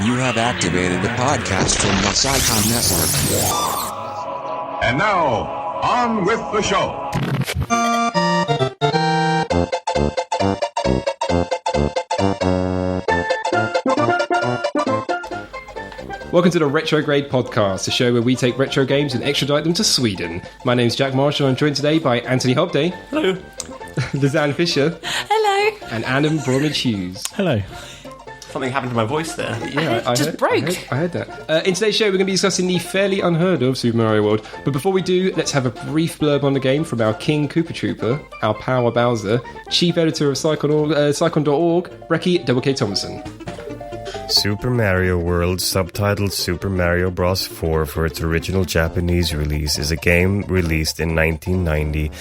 You have activated the podcast from the Psycom Network. And now, on with the show. Welcome to the Retrograde Podcast, a show where we take retro games and extradite them to Sweden. My name's Jack Marshall, and I'm joined today by Anthony Hobday. Hello. Lizanne Fisher. Hello. And Adam Bromwich-Hughes. Hello. Something happened to my voice there. Yeah, I just heard, broke. I heard that. In today's show, we're going to be discussing the fairly unheard of Super Mario World. But before we do, let's have a brief blurb on the game from our King Koopa Trooper, our Power Bowser, Chief Editor of Psychon.org, Brecky W.K. Thompson. Super Mario World, subtitled Super Mario Bros. 4 for its original Japanese release, is a game released in 1990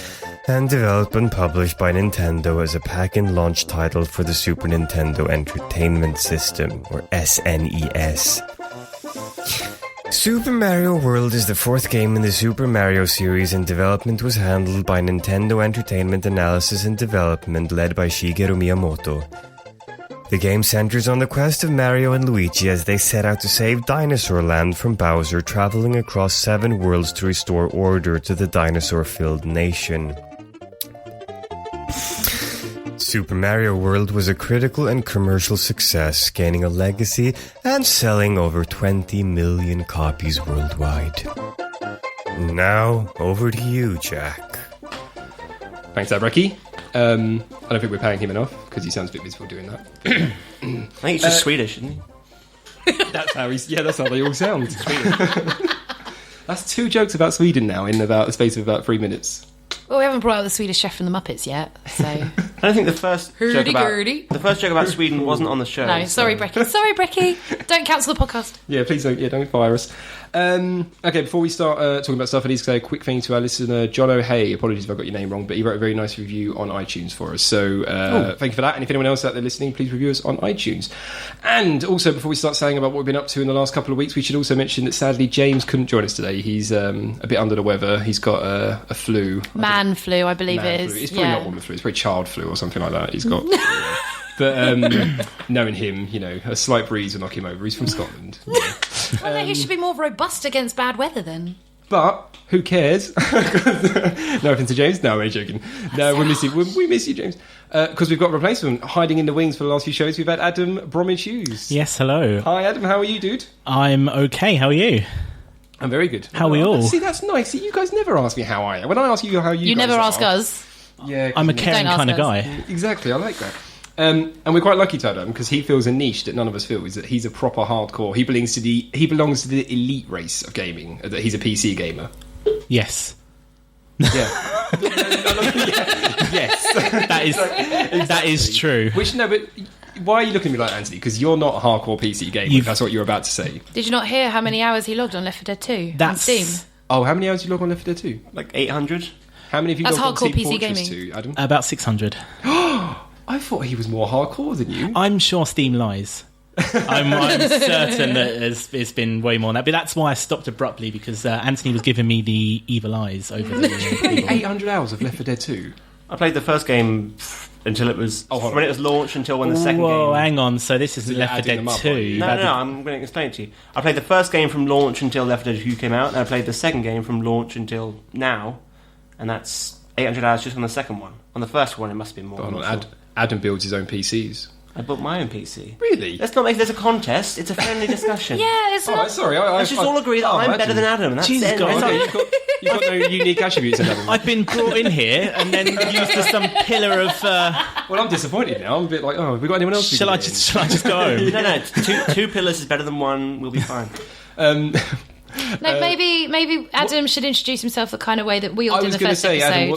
and developed and published by Nintendo as a pack-in launch title for the Super Nintendo Entertainment System, or SNES. Super Mario World is the fourth game in the Super Mario series, and development was handled by Nintendo Entertainment Analysis and Development, led by Shigeru Miyamoto. The game centers on the quest of Mario and Luigi as they set out to save Dinosaur Land from Bowser, traveling across 7 worlds to restore order to the dinosaur-filled nation. Super Mario World was a critical and commercial success, gaining a legacy and selling over 20 million copies worldwide. Now, over to you, Jack. Thanks, Brecky. I don't think we're paying him enough, because he sounds a bit miserable doing that. I think he's just Swedish, isn't he? That's how they all sound. That's 2 jokes about Sweden now in about the space of about 3 minutes. Well, we haven't brought out the Swedish chef from the Muppets yet, so... I don't think the first joke about Sweden wasn't on the show. No, sorry, Brecky. Sorry, Brecky. Don't cancel the podcast. Yeah, please don't fire us. Okay, before we start talking about stuff, I need to say a quick thing to our listener, John O'Hay. Apologies if I got your name wrong, but he wrote a very nice review on iTunes for us. So thank you for that. And if anyone else out there listening, please review us on iTunes. And also, before we start saying about what we've been up to in the last couple of weeks, we should also mention that sadly James couldn't join us today. He's a bit under the weather. He's got a flu. Man flu, I believe it is. Flu. It's probably not woman flu. It's probably child flu or something like that. He's got... But knowing him, a slight breeze will knock him over. He's from Scotland. Well, he should be more robust against bad weather then. But who cares? No offense to James. No, I'm only joking. No, we miss you. We miss you, James. Because we've got a replacement hiding in the wings for the last few shows. We've had Adam Bromwich-Hughes. Yes, hello. Hi, Adam. How are you, dude? I'm okay. How are you? I'm very good. How are we all? See, that's nice. See, you guys never ask me how I am. When I ask you how you guys never are, ask us. Yeah, I'm a caring kind of guy. Exactly. I like that. And we're quite lucky to have him because he fills a niche that none of us feel, is that he's a proper hardcore. He belongs to the elite race of gaming. That he's a PC gamer. Yes. Yeah. Yes. That is true. But why are you looking at me like Anthony? Because you're not a hardcore PC gamer. That's what you're about to say. Did you not hear how many hours he logged on Left 4 Dead 2 on Steam? Oh, how many hours you log on Left 4 Dead 2? Like 800. How many of you That's logged on hardcore Team PC Fortress gaming. 2, Adam? About 600. I thought he was more hardcore than you. I'm sure Steam lies. I'm certain that it's been way more than that. But that's why I stopped abruptly, because Anthony was giving me the evil eyes over the... 800 hours of Left 4 Dead 2. I played the first game until it was... when it was launched until when the second game... Whoa, hang on. So this isn't Left 4 Dead 2. No, I'm going to explain it to you. I played the first game from launch until Left 4 Dead 2 came out, and I played the second game from launch until now, and that's 800 hours just on the second one. On the first one, it must be more. Adam builds his own PCs. I built my own PC. Really? Let's not make this a contest. It's a friendly discussion. Yeah, it's not... Sorry. Let's just all agree that I'm better than Adam. That's Jesus it. God. Okay, you've got no unique attributes in Adam. I've been brought in here and then used as some pillar of... Well, I'm disappointed now. I'm a bit like, have we got anyone else? Shall I just go home? No. Two pillars is better than one. We'll be fine. Maybe Adam should introduce himself the kind of way that we all did in the first episode, Adam,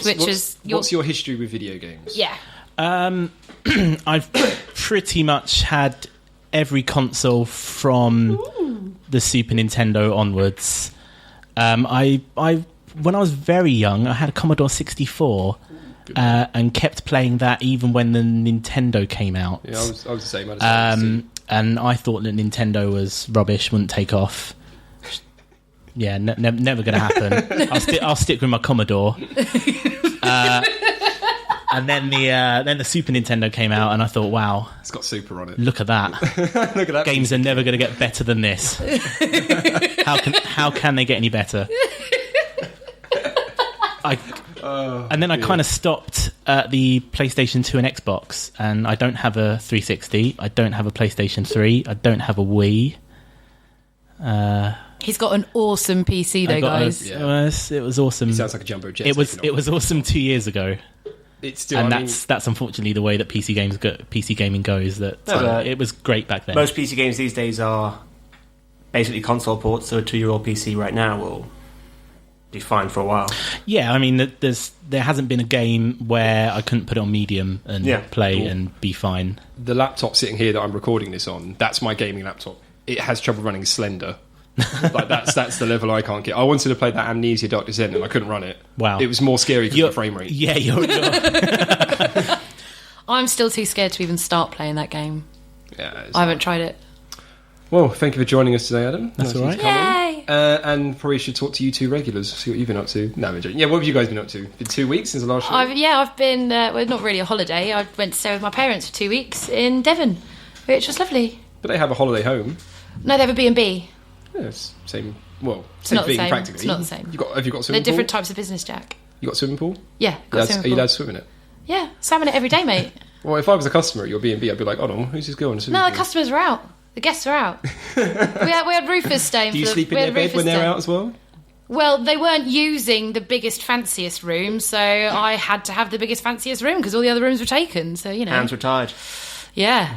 what's your history with video games? Yeah. I've pretty much had every console from the Super Nintendo onwards. When I was very young, I had a Commodore 64 and kept playing that even when the Nintendo came out. Yeah, I was the same. And I thought that Nintendo was rubbish, wouldn't take off. Yeah, never going to happen. I'll stick with my Commodore. And then the Super Nintendo came out, and I thought, wow, It's got Super on it. look at that. Look at that. Games are never going to get better than this. How can they get any better? And then I kind of stopped at the PlayStation 2 and Xbox, and I don't have a 360, I don't have a PlayStation 3, I don't have a Wii. He's got an awesome PC though, guys. It was awesome. It sounds like a jumbo jet. It was awesome 2 years ago. It's still, And I mean, that's unfortunately the way that PC gaming goes. That it was great back then. Most PC games these days are basically console ports, so a 2-year-old PC right now will be fine for a while. Yeah, I mean, there hasn't been a game where I couldn't put it on medium and play and be fine. the laptop sitting here that I'm recording this on, that's my gaming laptop. It has trouble running Slender. Like that's the level I can't get. I wanted to play that Amnesia Dark Descent and I couldn't run it. Wow. It was more scary because of the frame rate. Yeah, you're I'm still too scared to even start playing that game. Yeah, I haven't tried it. Well, thank you for joining us today, Adam. That's Nice all of you right. to come in. Yay! And probably should talk to you two regulars, see what you've been up to. No, I'm joking. Yeah, what have you guys been up to? Been 2 weeks since the last show? I've been, well, not really a holiday. I went to stay with my parents for 2 weeks in Devon, which was lovely. But they have a holiday home. No, they have a B&B. Yeah, it's same. Well, It's same not the thing same. practically. It's not the same. Have you got a They're swimming different pool? types of business, Jack. You got a swimming pool? Yeah, got a Are swimming you pool. allowed to swim in it? Yeah, salmon it every day, mate. Well, if I was a customer at your B&B, I'd be like, hold on, who's this girl in a swimming No, pool? the customers are out. The guests are out. we had Rufus staying. Do you for the, sleep in we their had bed Rufus when they're staying. out as well? Well, they weren't using the biggest, fanciest room, so I had to have the biggest, fanciest room because all the other rooms were taken. So you know, Hands were tied. yeah.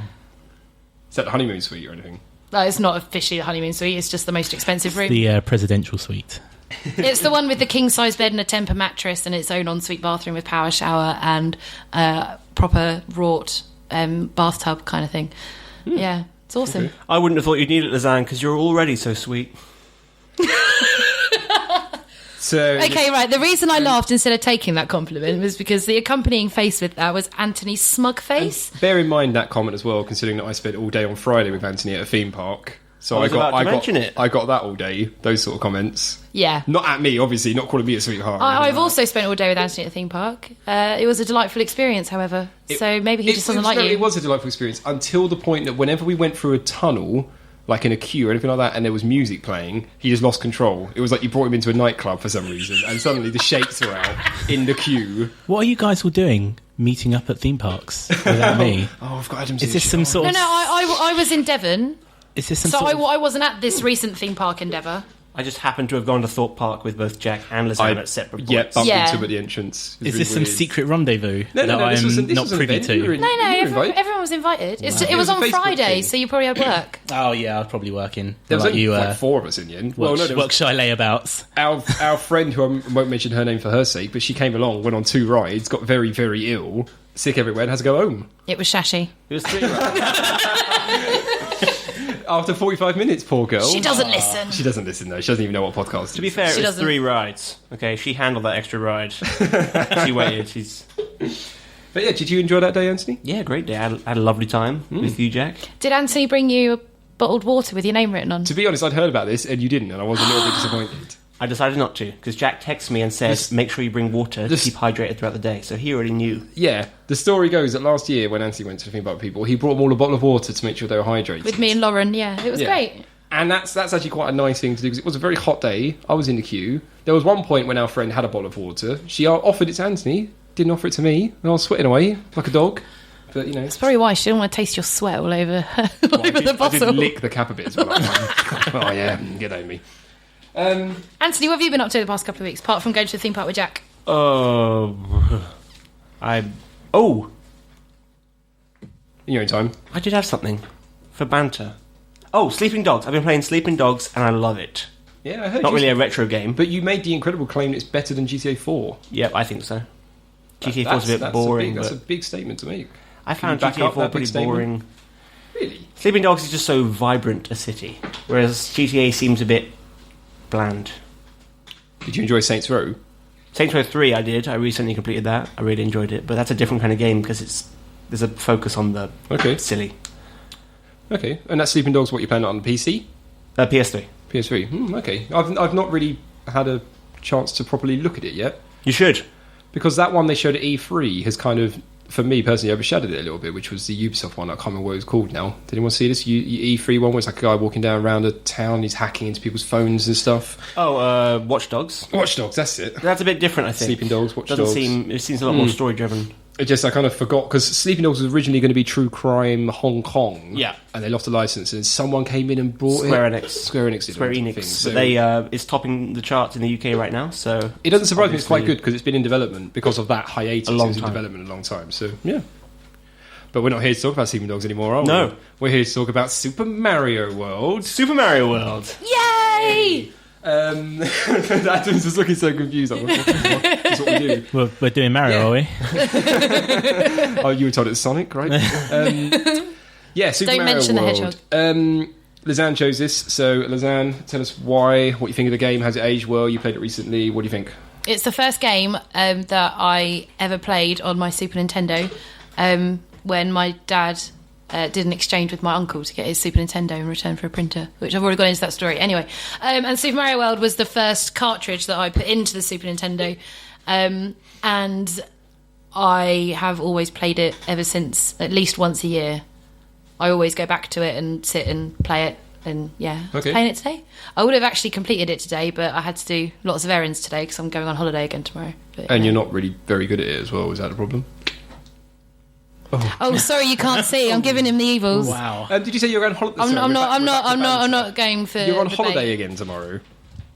Is that the honeymoon suite or anything? No, it's not officially the honeymoon suite. It's just the most expensive room. The presidential suite. It's the one with the king size bed and a Tempur mattress and its own ensuite bathroom with power shower and proper wrought bathtub kind of thing. Yeah, it's awesome. I wouldn't have thought you'd need it, Lazan, because you're already so sweet. So Okay, right. The reason I laughed instead of taking that compliment was because the accompanying face with that was Anthony's smug face. bear in mind that comment as well, considering that I spent all day on Friday with Anthony at a theme park. So I was about to mention it. I got that all day. Those sort of comments, Yeah. not at me, obviously, not calling me a sweetheart. I've also spent all day with Anthony at the theme park. It was a delightful experience, however. So maybe he just doesn't like you. It was a delightful experience until the point that whenever we went through a tunnel, like in a queue or anything like that, and there was music playing, he just lost control. It was like you brought him into a nightclub for some reason, and suddenly the shakes were out in the queue. What are you guys all doing? Meeting up at theme parks without me? Oh, I've got Adam's. Is this some sort No, of? no, I was in Devon, Is this some so sort of? I wasn't at this recent theme park endeavour. I just happened to have gone to Thorpe Park with both Jack and Lazan at separate points. Yeah, bumped Yeah. into him at the entrance. It was Is really this some weird. secret rendezvous No, that this was I'm this not was an privy event. to? You were in- No, you were everyone, invited. everyone was invited. It It was was a on Facebook Friday, thing. so you probably had work. Oh yeah, I was probably working. There was like only you, like 4 of us in the end. Well, no, there work was shy layabouts. our friend, who I won't mention her name for her sake, but she came along, went on 2 rides, got very, very ill, sick everywhere, and had to go home. It was Shashi. It was 3 rides. After 45 minutes, poor girl. She doesn't listen. She doesn't listen, though. She doesn't even know what podcast To be fair, She it was doesn't. 3 rides. Okay, she handled that extra ride. She waited. But yeah, did you enjoy that day, Anthony? Yeah, great day. I had a lovely time with you, Jack. Did Anthony bring you a bottled water with your name written on? To be honest, I'd heard about this, and you didn't, and I was a little bit disappointed. I decided not to, because Jack texted me and said, This- make sure you bring water this- to keep hydrated throughout the day. So he already knew. Yeah, the story goes that last year, when Anthony went to the theme park people, he brought them all a bottle of water to make sure they were hydrated. With me and Lauren, yeah. It was Yeah. great. And that's actually quite a nice thing to do, because it was a very hot day. I was in the queue. There was one point when our friend had a bottle of water. She offered it to Anthony, didn't offer it to me, and I was sweating away like a dog. But, you know... It's probably why she didn't want to taste your sweat all over, all over the I bottle. did lick the cap a bit as well. Oh, yeah, get over me. Anthony, what have you been up to the past couple of weeks, apart from going to the theme park with Jack? Oh, In your own time. I did have something for banter. Oh, Sleeping Dogs. I've been playing Sleeping Dogs, and I love it. Yeah, I heard Not you. really a retro game, but But you made the incredible claim that it's better than GTA 4. yeah, I think so. GTA 4 is a bit That's boring, That's a but big statement to make. I found back GTA up 4 that big pretty statement? boring. Really? Sleeping Dogs is just so vibrant a city, whereas GTA seems a bit bland. Did you enjoy Saints Row? Saints Row 3 I did. I recently completed that. I really enjoyed it, but that's a different kind of game because there's a focus on the Okay. silly. Okay. And that Sleeping Dogs, what you playing on PC? PS3. PS3. Okay. I've not really had a chance to properly look at it yet. You should. because that one they showed at E3 has kind of, for me personally, overshadowed it a little bit, which was the Ubisoft one. I can't remember what it was called now. Did anyone see this E3 one where it's like a guy walking down around a town, he's hacking into people's phones and stuff? Oh, Watch Dogs. Watch Dogs, that's it. That's a bit different, I think. Sleeping Dogs, Watch Doesn't Dogs. it seems a lot more story-driven. I kind of forgot, because Sleeping Dogs was originally going to be True Crime Hong Kong. Yeah. And they lost the license, and someone came in and bought Square it. Enix. Square Enix did Square it, I Enix. think. So they it's topping the charts in the UK right now. So it doesn't surprise me. It's quite obviously- good because it's been in development because of that hiatus. A long It was in time. development a long time. So yeah. But we're not here to talk about Sleeping Dogs anymore, are we? No. We're here to talk about Super Mario World. Super Mario World. Yay! Adam's just looking so confused. Like, that's what we do. We're doing Mario, are we? Oh, you were told it's Sonic, right? Yeah, Super Don't Mario mention the World. hedgehog. Lizanne chose this. So, Lizanne, tell us why, what you think of the game. Has it aged well? You played it recently. What do you think? It's the first game that I ever played on my Super Nintendo when my dad did an exchange with my uncle to get his Super Nintendo in return for a printer, which I've already gone into that story. Anyway, and Super Mario World was the first cartridge that I put into the Super Nintendo, and I have always played it ever since, at least once a year. I always go back to it and sit and play it. And yeah, I was Okay. playing it today. I would have actually completed it today, but I had to do lots of errands today because I'm going on holiday again tomorrow. But, And yeah. you're not really very good at it as well. Is that a problem? Oh, sorry, you can't see. I'm giving him the evils. Wow. Did you say you're going on holiday? I'm not going for. You're on the holiday bait. again tomorrow.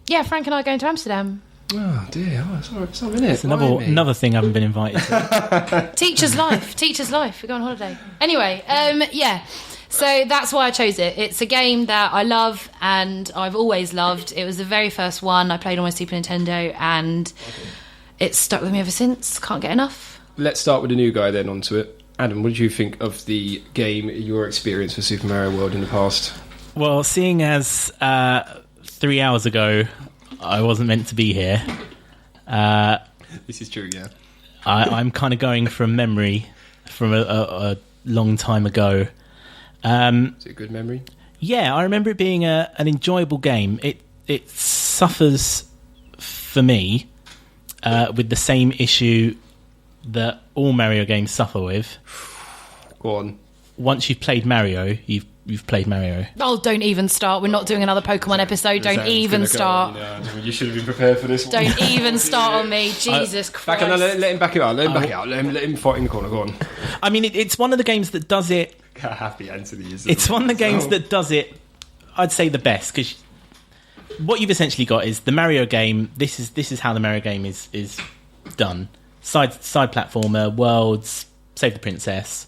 Yeah, Frank and I are going to Amsterdam. Oh dear, it's not in it. It's another thing I haven't been invited to. Teacher's life. Teacher's life. We go on holiday. Anyway, yeah. So that's why I chose it. It's a game that I love and I've always loved. It was the very first one I played on my Super Nintendo and it's stuck with me ever since. Can't get enough. Let's start with the new guy then onto it. Adam, what did you think of the game, your experience with Super Mario World in the past? Well, seeing as 3 hours ago I wasn't meant to be here, This is true, yeah. I'm kind of going from memory from a long time ago. Is it a good memory? Yeah, I remember it being an enjoyable game. It suffers, for me, with the same issue that all Mario games suffer with. Go on. Once you've played Mario, you've played Mario. Oh, don't even start. We're not doing another Pokemon episode. Don't Lizanne's even gonna go start. on, Adam. You should have been prepared for this one. Don't even start on me. Jesus Back Christ. no, let him back it out. Let him fight in the corner. Go on. I mean, it's one of the games that does it. Happy Anthony is. It's one of the games that does it, I'd say, the best, because what you've essentially got is the Mario game. This is how the Mario game is done. Side platformer, worlds, save the princess.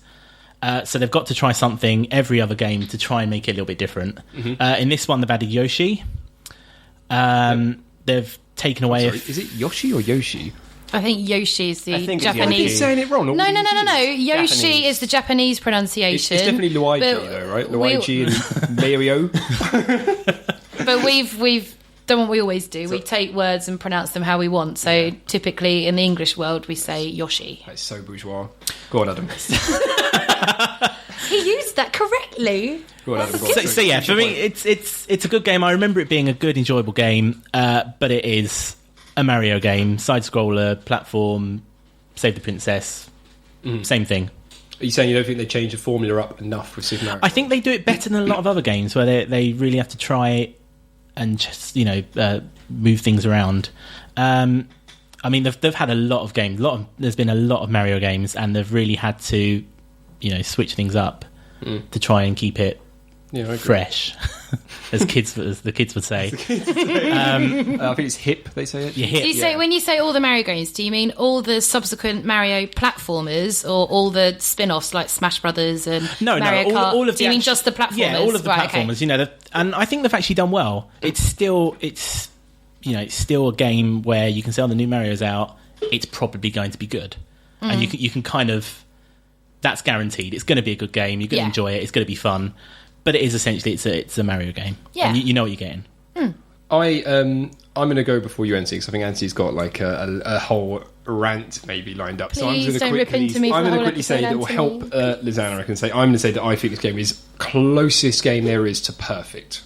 So they've got to try something every other game to try and make it a little bit different. In this one, they've added Yoshi. They've taken away. Is it Yoshi or Yoshi? I think Yoshi is the I think it's Japanese. Yoshi. Saying it wrong. No. Yoshi Japanese. is the Japanese pronunciation. It's definitely Luigi but though, right? we- Luigi and Mario. But we've done what we always do. We take words and pronounce them how we want. So typically in the English world, we say Yoshi. That's so bourgeois. Go on, Adam. He used that correctly. Go on, Adam. Go on. So yeah, for me, it's a good game. I remember it being a good, enjoyable game, but it is a Mario game, side scroller, platform, save the princess, same thing. Are you saying you don't think they changed the formula up enough with Super Mario? I think they do it better than a lot of other games where they really have to try and just move things around. I mean, they've had a lot of games. There's been a lot of Mario games, and they've really had to switch things up to try and keep it Yeah, I agree. fresh, as the kids would say. I think it's hip. They say it. You hit. Do you say, when you say all the Mario games, do you mean all the subsequent Mario platformers or all the spin-offs like Smash Brothers and Mario Kart? all of the do you mean actu- just the platformers? Yeah, all of the Right, okay. platformers. And I think they've actually done well. It's still a game where you can sell the new Mario's out. It's probably going to be good, and you can kind of, that's guaranteed. It's going to be a good game. You're going to Yeah. enjoy it. It's going to be fun. But it is essentially it's a Mario game. Yeah. And you know what you're getting. I'm going to go before you, Anthony, because I think Anthony's got like a whole rant maybe lined up. So I'm Please going to don't rip into me for I'm the going to whole quickly say that episode, will help Anthony. Lizanne. I can say I'm going to say that I think this game is closest game there is to perfect.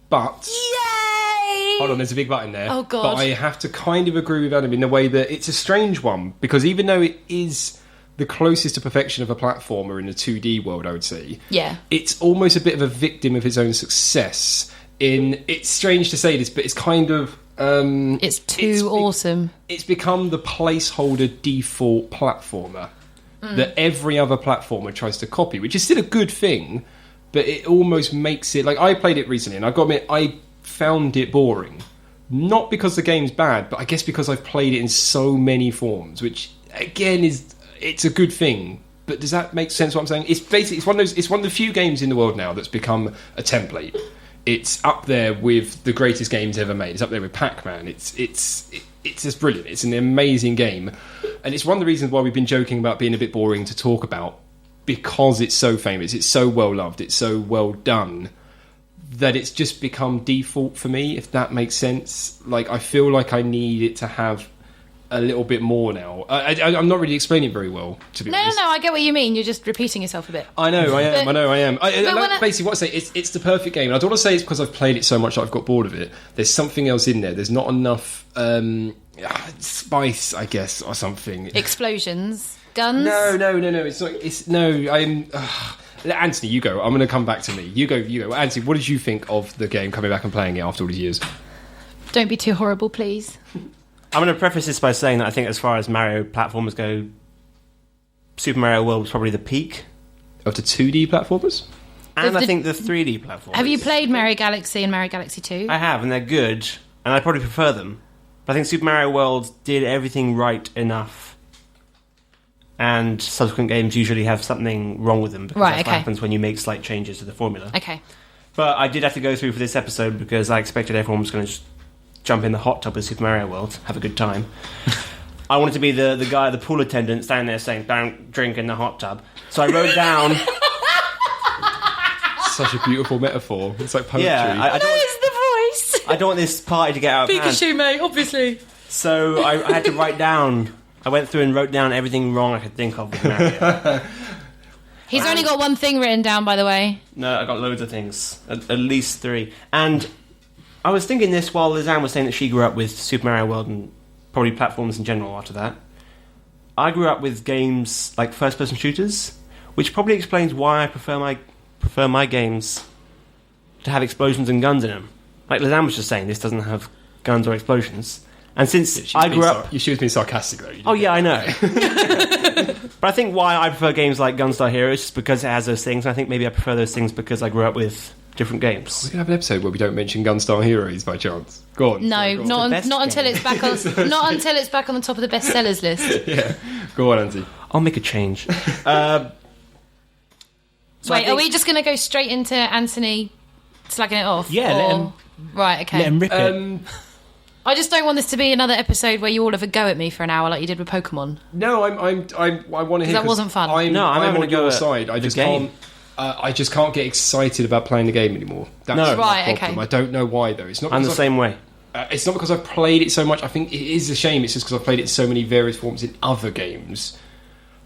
But Yay! Hold on, there's a big button there. Oh, God. But I have to kind of agree with Adam in the way that it's a strange one, because even though it is the closest to perfection of a platformer in the 2D world, I would say, Yeah. it's almost a bit of a victim of its own success. It's strange to say this, but it's kind of... It's too awesome. It's become the placeholder default platformer that every other platformer tries to copy, which is still a good thing, but it almost makes it... Like, I played it recently, and I've got to admit, I found it boring. Not because the game's bad, but I guess because I've played it in so many forms, which, again, it's a good thing. But does that make sense what I'm saying? It's basically... It's one of the few games in the world now that's become a template. It's up there with the greatest games ever made. It's up there with Pac-Man. It's just brilliant. It's an amazing game. And it's one of the reasons why we've been joking about being a bit boring to talk about, because it's so famous, it's so well loved, it's so well done, that it's just become default for me, if that makes sense. Like, I feel like I need it to have a little bit more now. I'm not really explaining it very well, to be honest. No, I get what you mean. You're just repeating yourself a bit. I know, I am. But Basically, what I say, it's the perfect game. And I don't want to say it's because I've played it so much that I've got bored of it. There's something else in there. There's not enough spice, I guess, or something. Explosions, guns. No. It's not. I'm. Anthony, you go. I'm going to come back to me. You go. Anthony, what did you think of the game coming back and playing it after all these years? Don't be too horrible, please. I'm going to preface this by saying that I think as far as Mario platformers go, Super Mario World was probably the peak. Of the 2D platformers? And I think the 3D platformers. Have you played Mario Galaxy and Mario Galaxy 2? I have, and they're good, and I probably prefer them. But I think Super Mario World did everything right enough, and subsequent games usually have something wrong with them, because that's what happens when you make slight changes to the formula. Okay. But I did have to go through for this episode because I expected everyone was going to jump in the hot tub of Super Mario World, have a good time. I wanted to be the guy, the pool attendant, standing there saying, "Don't drink in the hot tub." So I wrote down... Such a beautiful metaphor. It's like poetry. Yeah, I don't, There's the voice. I don't want this party to get out of hand. Pikachu, mate, obviously. So I had to write down... I went through and wrote down everything wrong I could think of with Mario. He's only got one thing written down, by the way. No, I got loads of things. At least 3. And I was thinking this while Lizanne was saying that she grew up with Super Mario World and probably platforms in general after that. I grew up with games like first-person shooters, which probably explains why I prefer my games to have explosions and guns in them. Like Lizanne was just saying, this doesn't have guns or explosions. And since I grew up... She was being sarcastic, though. Oh, yeah, I know. But I think why I prefer games like Gunstar Heroes is because it has those things. And I think maybe I prefer those things because I grew up with different games. We can have an episode where we don't mention Gunstar Heroes by chance. Go on. No, Sorry, go not on. until it's back on. Not until it's back on the top of the bestsellers list. Yeah. Go on, Andy. I'll make a change. So Wait, are we just going to go straight into Anthony slagging it off? Yeah, let him- Right, okay. Let him rip it. I just don't want this to be another episode where you all have a go at me for an hour like you did with Pokemon. No, I want to hear. That wasn't fun. I'm having on a go your at side. I the just game. can't. I just can't get excited about playing the game anymore. That's No. my Right, problem. okay. I don't know why though. It's not. I'm the because same way. It's not because I've played it so much. I think it is a shame. It's just because I've played it in so many various forms in other games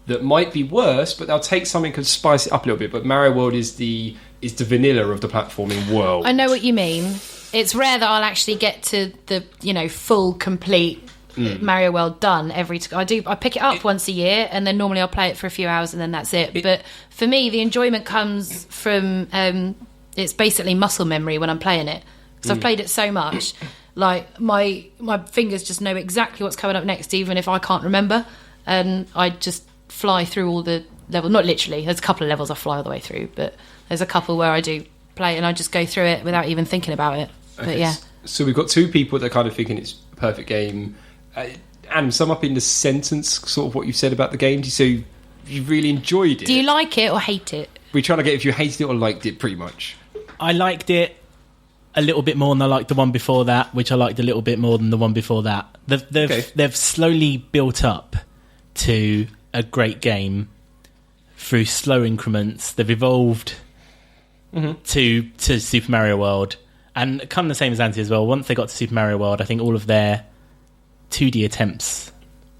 that might be worse, but they'll take something and spice it up a little bit. But Mario World is the vanilla of the platforming world. I know what you mean. It's rare that I'll actually get to the full, complete Mario World done every. I pick it up once a year, and then normally I'll play it for a few hours, and then that's it. But for me, the enjoyment comes from it's basically muscle memory when I'm playing it, because I've played it so much. Like my fingers just know exactly what's coming up next, even if I can't remember, and I just fly through all the levels. Not literally. There's a couple of levels I fly all the way through, but there's a couple where I do play and I just go through it without even thinking about it. But yeah. So we've got two people that are kind of thinking it's a perfect game. Adam, sum up in the sentence sort of what you said about the game. So you really enjoyed it. Do you like it or hate it? We're trying to get if you hated it or liked it, pretty much. I liked it a little bit more than I liked the one before that, which I liked a little bit more than the one before that. They've slowly built up to a great game through slow increments. They've evolved to Super Mario World, and kind of the same as Anti as well. Once they got to Super Mario World, I think all of their 2D attempts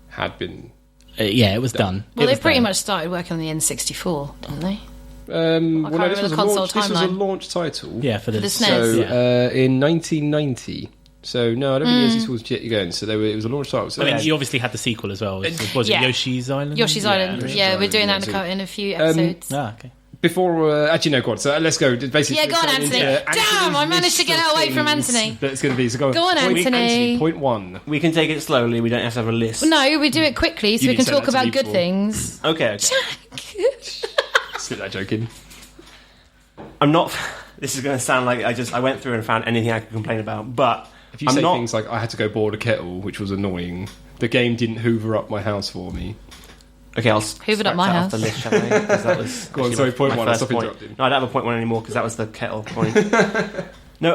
had been it was done. Well, they pretty much started working on the N64, didn't they? Well, no, this remember was the a console launch. This was a timeline. launch title. Yeah, for the The SNES. So Yeah. in 1990, So no, I don't think there's sequels yet again. So it was a launch title. So I mean, you obviously had the sequel as well. Was it Yeah. Yoshi's Island? Yoshi's Island. Yoshi's Yeah, we're Island, doing yeah, that so- in a few episodes. Ah, okay. Before, actually, no, go on. So let's go. Basically, Yeah, go on, let's Anthony. into Anthony's Damn, I managed to get list of away from things Anthony. That's going to be. So go Go on, Point- Anthony. Point 1. We can take it slowly. We don't have to have a list. No, we do it quickly so You we can didn't say talk that to about me good before. things. Okay. Slip that joke in. I'm not. This is going to sound like I went through and found anything I could complain about, but If you I'm say not. things like, I had to go board a kettle, which was annoying, the game didn't hoover up my house for me. Okay, I'll Hoovered scratch up my that house. off the list, shall I? 'Cause that was Go on, actually sorry, point my one, I'll first stop point. interrupting. No, I don't have a point one anymore because that was the kettle point. No,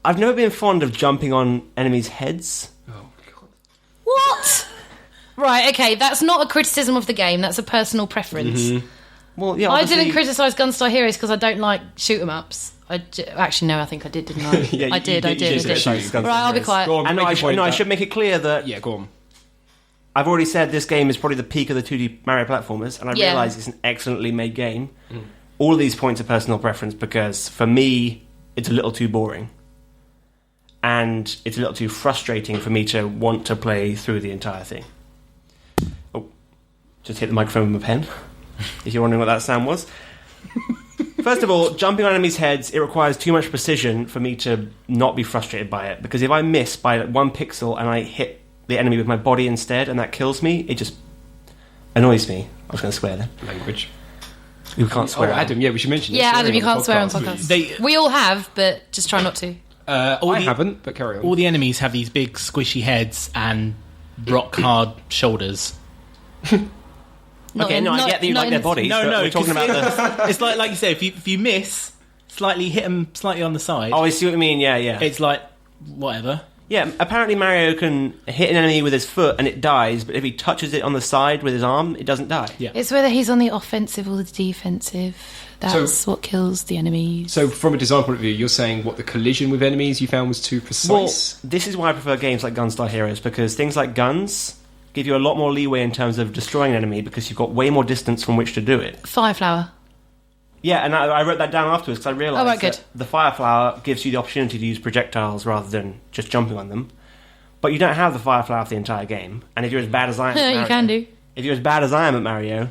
I've never been fond of jumping on enemies' heads. Oh, my God. What? Right, okay, that's not a criticism of the game, that's a personal preference. Well, yeah, I obviously- didn't criticise Gunstar Heroes because I don't like shoot 'em ups. Actually, no, I think I did, didn't I? Yeah, I you did. criticize Gunstar Right, I'll be Heroes. quiet. Go on, And no, make I, your sh- point no, I about- should make it clear that Yeah, go on. I've already said this game is probably the peak of the 2D Mario platformers, and I Yeah. realise it's an excellently made game. All of these points are personal preference because, for me, it's a little too boring. And it's a little too frustrating for me to want to play through the entire thing. Oh, just hit the microphone with my pen, if you're wondering what that sound was. First of all, jumping on enemies' heads, it requires too much precision for me to not be frustrated by it. Because if I miss by like 1 pixel and I hit the enemy with my body instead and that kills me, it just annoys me. I was going to swear then. Language. You can't swear. Oh, Adam, yeah, we should mention this. Yeah, Adam, Swearing you can't swear on podcast, podcasts. We all have, but just try not to. I haven't, but carry on. All the enemies have these big squishy heads and rock hard shoulders. Not Okay, in- no, I not- get that you not like in- their bodies, but we're talking about the... It's like you say, if you miss, slightly hit them slightly on the side. Oh, I see what you mean, yeah, yeah. It's like whatever. Yeah, apparently Mario can hit an enemy with his foot and it dies, but if he touches it on the side with his arm, it doesn't die. Yeah. It's whether he's on the offensive or the defensive. That's what kills the enemies. So, from a design point of view, you're saying what the collision with enemies you found was too precise? Well, this is why I prefer games like Gunstar Heroes, because things like guns give you a lot more leeway in terms of destroying an enemy because you've got way more distance from which to do it. Fireflower. Yeah, and I wrote that down afterwards because I realised Oh, right, good. that the Fireflower gives you the opportunity to use projectiles rather than just jumping on them. But you don't have the Fireflower for the entire game, and if you're as bad as I am at Mario, You can do. If you're as bad as I am at Mario,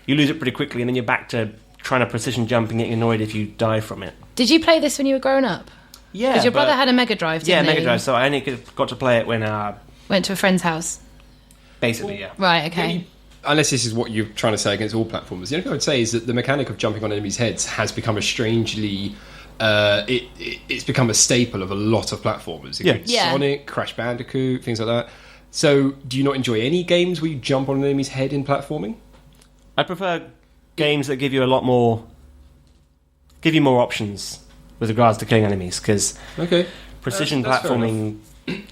you lose it pretty quickly, and then you're back to trying to precision jump and getting annoyed if you die from it. Did you play this when you were growing up? Yeah, Because your brother had a Mega Drive, yeah, didn't Mega he? Drive. So I only got to play it when, Went to a friend's house. basically, yeah. Right, okay. Unless this is what you're trying to say against all platformers, the only thing I would say is that the mechanic of jumping on enemies' heads has become a strangely... it's become a staple of a lot of platformers. Including Yeah. Sonic, Crash Bandicoot, things like that. So, do you not enjoy any games where you jump on an enemy's head in platforming? I prefer games that give you more options with regards to killing enemies, because Okay. precision That's fair platforming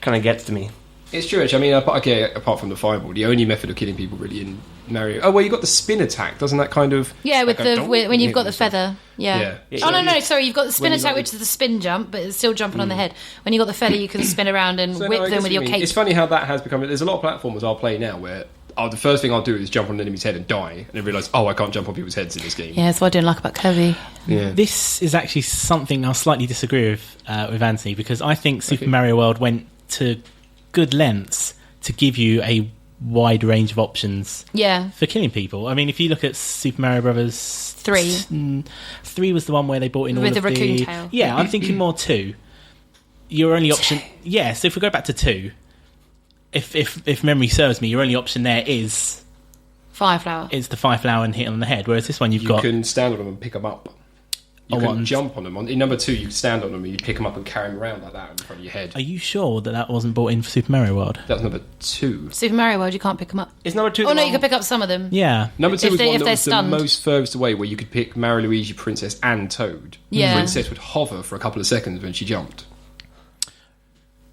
kind of gets to me. It's true, actually. I mean, apart from the fireball, the only method of killing people really in Mario... Oh, well, you got the spin attack. Doesn't that kind of... Yeah, with like a the dong- when you've got the Yeah, feather. Yeah. Yeah. Oh, no, sorry. You've got the spin When you attack, like which is the spin jump, but it's still jumping on the head. When you got the feather, you can spin around and So, no, whip I guess them with what your you mean. cape. It's funny how that has become... There's a lot of platformers I'll play now where the first thing I'll do is jump on an enemy's head and die, and then realise, I can't jump on people's heads in this game. Yeah, that's what I don't like about Kirby. Yeah. This is actually something I'll slightly disagree with Anthony, because I think Super Mario World went to good lengths to give you a wide range of options Yeah. for killing people. I mean, if you look at Super Mario Brothers 3. 3 was the one where they brought in all With of the raccoon tail. Yeah, I'm thinking more 2. Your only option, yeah. So if we go back to 2, if memory serves me, your only option there is Fireflower. the Fireflower and hit on the head. Whereas this one, you've You got can stand on them and pick them up. You Oh, can what? jump on them. In number 2, you can stand on them and you pick them up and carry them around like that in front of your head. Are you sure that wasn't brought in for Super Mario World? That was number 2. Super Mario World, you can't pick them up. Is number 2 Oh, no, you can pick up some of them. Yeah. Number 2 If was they- one if that they're was the stunned. most furthest away, where you could pick Mario, Luigi, Princess, and Toad. Yeah. Princess would hover for a couple of seconds when she jumped.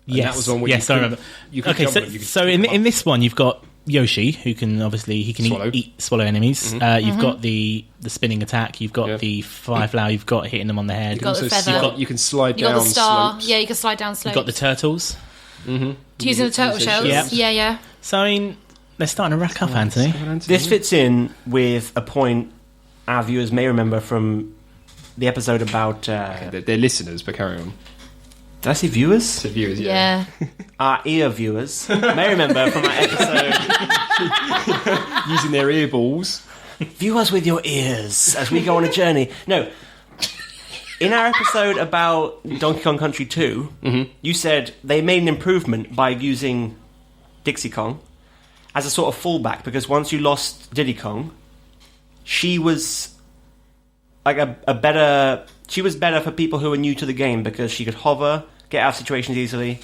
And Yes. that was one where yes, you I could- remember. you could Okay, jump so, on them, you could so pick in them up. in this one, you've got Yoshi, who can obviously Swallow. swallow enemies. You've got the spinning attack. You've got Yeah. the Fireflower. You've got hitting them on the head. You've got the Also, feather. you can slide You got down the star. slopes. Yeah, you can slide down slopes. You've got the turtles. Using the turtle shells. Yeah. Yeah. So I mean, they're starting to rack up, Anthony. This fits in with a point our viewers may remember from the episode about... They're listeners, but carry on. Did I say viewers? So viewers, yeah. Yeah. Our ear viewers may remember from our episode. Using their earballs. View us with your ears as we go on a journey. No. In our episode about Donkey Kong Country 2, you said they made an improvement by using Dixie Kong as a sort of fallback, because once you lost Diddy Kong, she was like she was better for people who were new to the game because she could hover, get out of situations easily,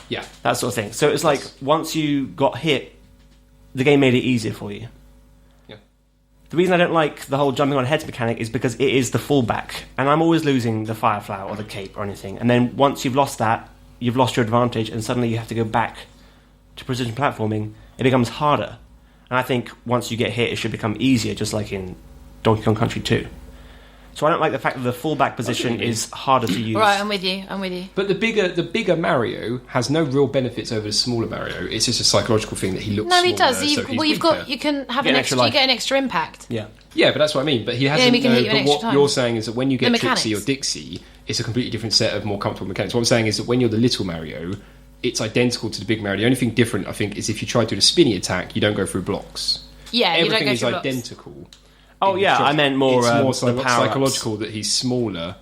Yeah. that sort of thing. So it's like once you got hit, the game made it easier for you. Yeah. The reason I don't like the whole jumping on heads mechanic is because it is the fallback, and I'm always losing the fire flower or the cape or anything. And then once you've lost that, you've lost your advantage, and suddenly you have to go back to precision platforming. It becomes harder. And I think once you get hit, it should become easier, just like in Donkey Kong Country 2. So I don't like the fact that the fallback position is harder to use. Right, I'm with you. But the bigger Mario has no real benefits over the smaller Mario. It's just a psychological thing that he looks. No, he smaller, does. so he's weaker. You can have Get an an extra extra. life. You get an extra impact. Yeah. Yeah, but that's what I mean. But he hasn't. we can hit you an but what extra time. you're saying is that when you get The Trixie or mechanics. Dixie, it's a completely different set of more comfortable mechanics. What I'm saying is that when you're the little Mario, it's identical to the big Mario. The only thing different, I think, is if you try to do the spinny attack, you don't go through blocks. Yeah, you don't Everything go is through blocks. identical. Oh, in yeah, instruction. I meant more, It's more the power-ups. psychological that he's smaller.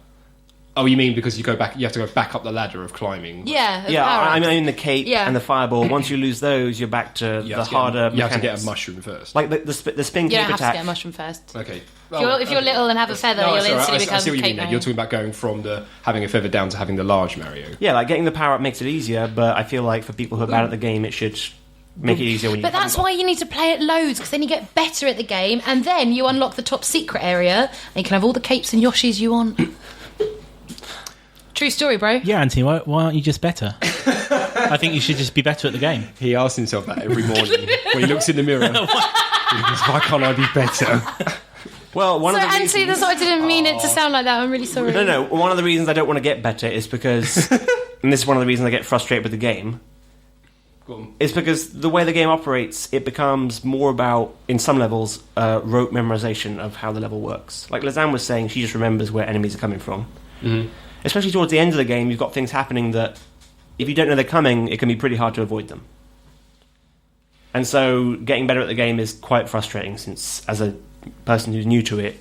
Oh, you mean because you have to go back up the ladder of climbing? Yeah, Yeah, I power-ups. mean the cape Yeah. and the fireball. Once you lose those, you're back to You the have to harder get, you have to get mechanics. a mushroom first. Like the spin You cape don't have to attack. get a mushroom first. Okay. If you're little and have a feather, you'll it's all right. instantly I become see what you mean. Cape Then. Mario. You're talking about going from the having a feather down to having the large Mario. Yeah, like getting the power up makes it easier, but I feel like for people who are bad at the game, it should make it easier when you. But that's why you need to play it loads, because then you get better at the game, and then you unlock the top secret area, and you can have all the capes and Yoshis you want. True story, bro. Yeah, Anthony, why aren't you just better? I think you should just be better at the game. He asks himself that every morning when he looks in the mirror. He goes, why can't I be better? Well, one So, of the Anthony, reasons. I didn't mean it to sound like that. I'm really sorry. No. One of the reasons I don't want to get better is because, and this is one of the reasons I get frustrated with the game, Go on. is because the way the game operates, it becomes more about, in some levels, rote memorization of how the level works. Like Lazanne was saying, she just remembers where enemies are coming from. Mm-hmm. Especially towards the end of the game, you've got things happening that, if you don't know they're coming, it can be pretty hard to avoid them. And so, getting better at the game is quite frustrating, since as a person who's new to it,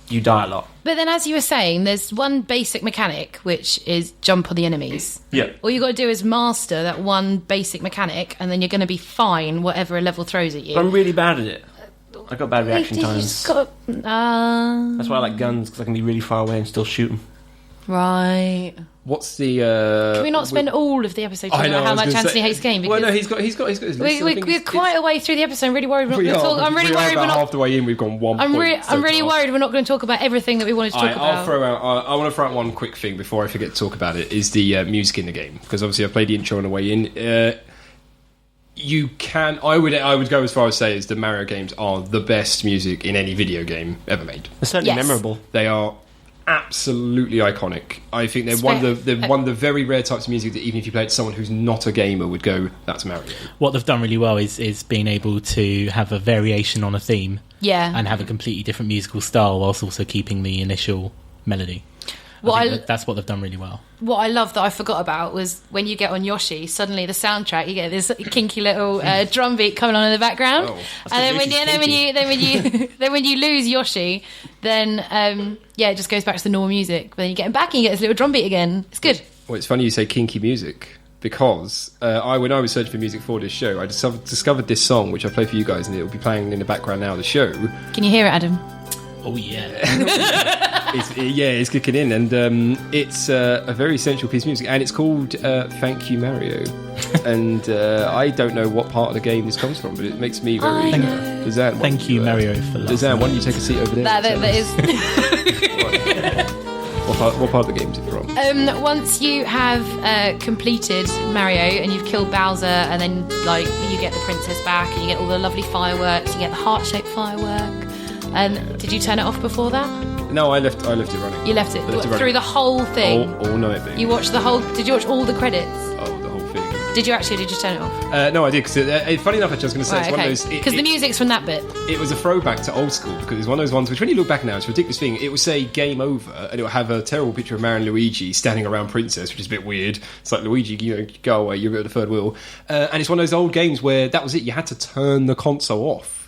you die a lot. But then, as you were saying, there's one basic mechanic, which is jump on the enemies. Yeah. All you got to do is master that one basic mechanic, and then you're going to be fine whatever a level throws at you. But I'm really bad at it. I got bad reaction You times. just got That's why I like guns, because I can be really far away and still shoot them. right. What's the? Can we not spend all of the episode talking about how much Anthony hates game? Well, no, Because he's got his list. I think we're it's- quite a way through the episode. I'm really worried we're not we going to are. talk. I'm really We are worried we're about not. half the way in. We've gone one. I'm point so really far. worried we're not going to talk about everything that we wanted to talk about. I'll throw out. I want to throw out one quick thing before I forget to talk about it. Is the music in the game, because obviously I played the intro on the way in. You can. I would go as far as say is the Mario games are the best music in any video game ever made. They're certainly Yes. memorable. They are absolutely iconic. I think they're one of the very rare types of music that even if you play it to someone who's not a gamer would go, that's Mario. What they've done really well is being able to have a variation on a theme Yeah. and have a completely different musical style whilst also keeping the initial melody. What I think I- that's what they've done really well. What I love that I forgot about was when you get on Yoshi, suddenly the soundtrack, you get this kinky little drum beat coming on in the background, Oh, and then when Yoshi's then when you lose Yoshi, then it just goes back to the normal music. But then you get him back and you get this little drum beat again. It's good. Well, it's funny you say kinky music because when I was searching for music for this show, I discovered this song which I play for you guys, and it will be playing in the background now of the show. Can you hear it, Adam? Oh yeah. It's kicking in, and it's a very essential piece of music, and it's called "Thank You, Mario." And I don't know what part of the game this comes from, but it makes me very. Lazanne, why Thank don't you, Mario, for last Lazanne, why night. don't you take a seat over there? That is. What part of the game is it from? Once you have completed Mario and you've killed Bowser, and then like you get the princess back and you get all the lovely fireworks, you get the heart-shaped firework. Did you turn it off before that? No, I left it running. You left it I left it through running. the whole thing. all night, baby. You watched the whole. Did you watch all the credits? Oh, the whole thing. Did you actually? Did you turn it off? No, I did. Because funny enough, actually, I was going to say it's one of those. Because the music's from that bit. It was a throwback to old school because it's one of those ones which, when you look back now, it's a ridiculous thing. It will say "Game Over" and it will have a terrible picture of Mario and Luigi standing around Princess, which is a bit weird. It's like, Luigi, go away, you're a bit of the third wheel. And it's one of those old games where that was it. You had to turn the console off.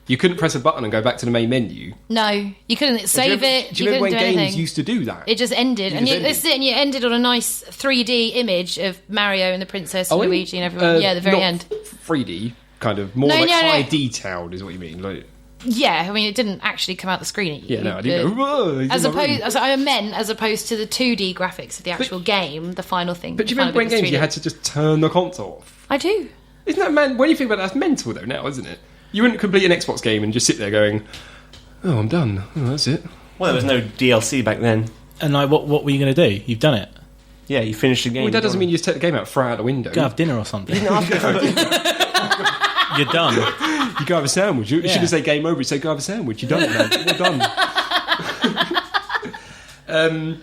You couldn't press a button and go back to the main menu. No, you couldn't save it. Do you remember when games anything. used to do that? It just ended, and this is it. And you ended on a nice 3D image of Mario and the Princess, and Luigi, and everyone. Yeah, the very end. 3D, kind of more high detailed is what you mean. Like, yeah, I mean, it didn't actually come out the screen at you. Yeah, no, I didn't go. As opposed to the 2D graphics of the actual game, the final thing. But do you remember when games you had to just turn the console off? I do. Isn't that when you think about it, that's mental though now, isn't it? You wouldn't complete an Xbox game and just sit there going, "Oh, I'm done. Oh, that's it." Well, there was no DLC back then. And like, what were you going to do? You've done it. Yeah, you finished the game. Well, that doesn't mean you just take the game out, throw it out the window. Go have dinner or something. You didn't ask for You're done. You go have a sandwich. You shouldn't say game over. You say go have a sandwich. You're done, man. You're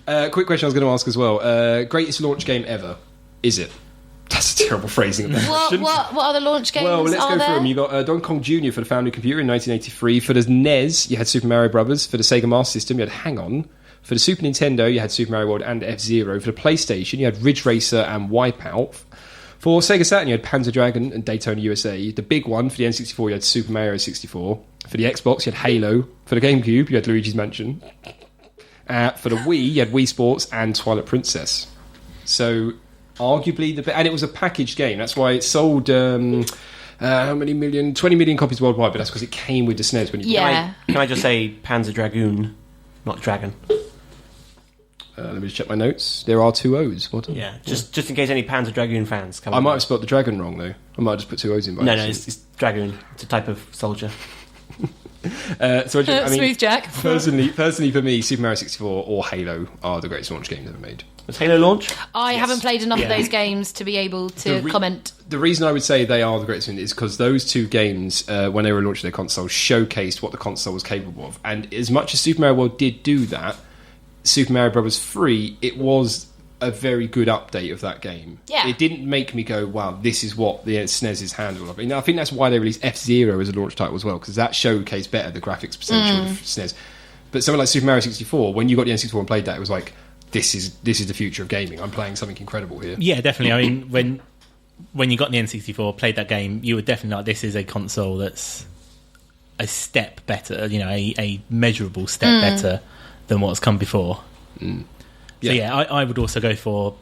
done. Quick question I was going to ask as well. Greatest launch game ever? Is it? That's a terrible phrasing of that question. What other launch games Well, let's go there? through them. You got Donkey Kong Jr. for the Family Computer in 1983. For the NES, you had Super Mario Brothers. For the Sega Master System, you had Hang On. For the Super Nintendo, you had Super Mario World and F-Zero. For the PlayStation, you had Ridge Racer and Wipeout. For Sega Saturn, you had Panzer Dragoon and Daytona USA. The big one, for the N64, you had Super Mario 64. For the Xbox, you had Halo. For the GameCube, you had Luigi's Mansion. For the Wii, you had Wii Sports and Twilight Princess. So, arguably, and it was a packaged game. That's why it sold, how many million? 20 million copies worldwide, but that's because it came with the SNES when you Can I just say Panzer Dragoon, not Dragon? let me just check my notes. There are 2 O's. What? Yeah, just in case any Panzer Dragoon fans come. I might have spelled the dragon wrong, though. I might have just put 2 O's in. No, it's Dragoon. It's a type of soldier. So I mean, Smooth Jack. personally for me, Super Mario 64 or Halo are the greatest launch games ever made. Was Halo launch? I haven't played enough of those games to be able to comment. The reason I would say they are the greatest is because those 2 games, when they were launching their consoles, showcased what the console was capable of. And as much as Super Mario World did do that, Super Mario Bros. 3, it was a very good update of that game. Yeah. It didn't make me go, wow, this is what the SNES is handled of. I think that's why they released F-Zero as a launch title as well, because that showcased better the graphics potential of SNES. But something like Super Mario 64, when you got the N64 and played that, it was like, this is the future of gaming. I'm playing something incredible here. Yeah, definitely. I mean, when you got the N64, played that game, you were definitely like, this is a console that's a step better, a measurable step better than what's come before. So I would also go for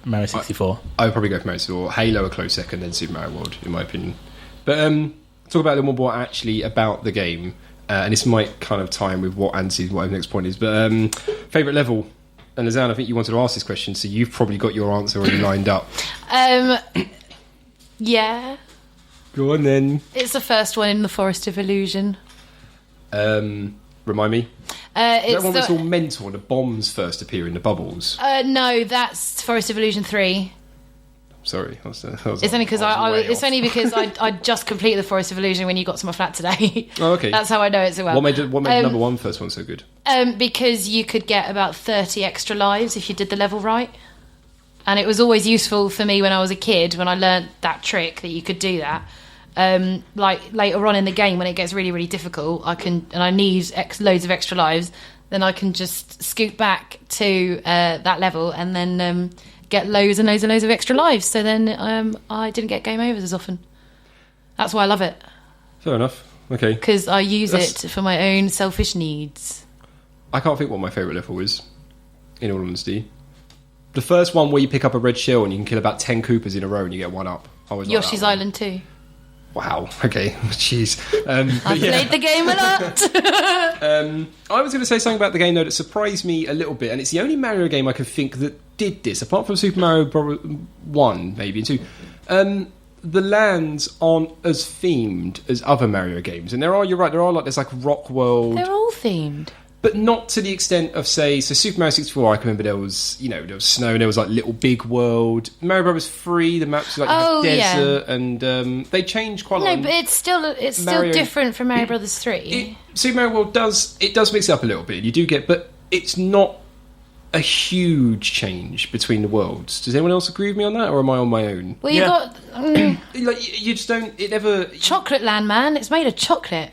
Mario 64. I would probably go for Mario 64. Halo a close second, then Super Mario World, in my opinion. But talk about a little more actually about the game, and this might kind of tie in with what Andy's whatever the next point is. But favourite level, and Lazan, I think you wanted to ask this question, so you've probably got your answer already lined up. Yeah. Go on then. It's the first one in the Forest of Illusion. Remind me. It's that one that's all mental and the bombs first appear in the bubbles. No, that's Forest of Illusion 3. Sorry, It's only because I just completed the Forest of Illusion when you got to my flat today. Oh, okay. That's how I know it so well. What made number 1 first one so good? Because you could get about 30 extra lives if you did the level right. And it was always useful for me when I was a kid, when I learnt that trick that you could do that. Like later on in the game when it gets really, really difficult, I need loads of extra lives, then I can just scoot back to that level and then get loads and loads and loads of extra lives. So then I didn't get game overs as often. That's why I love it. Fair enough. Okay. Because I use it for my own selfish needs. I can't think what my favourite level is, in all honesty. The first one where you pick up a red shell and you can kill about 10 Koopas in a row and you get 1 up. Yoshi's Island 2. Wow, okay, jeez. I played the game a lot. I was going to say something about the game, though, that surprised me a little bit, and it's the only Mario game I can think that did this, apart from Super Mario Bros. 1, maybe, and 2. The lands aren't as themed as other Mario games, and you're right, there's like Rock World. They're all themed. But not to the extent of, say, so Super Mario 64, I can remember there was snow, and there was like Little Big World. Mario Bros. 3, the maps were like desert, and they changed quite a lot. No, but it's still different from Mario Bros. 3. Super Mario World does mix it up a little bit. You do get, but it's not a huge change between the worlds. Does anyone else agree with me on that, or am I on my own? Well, you Yeah. got Like, you just don't. It never. Chocolate Land, man. It's made of chocolate.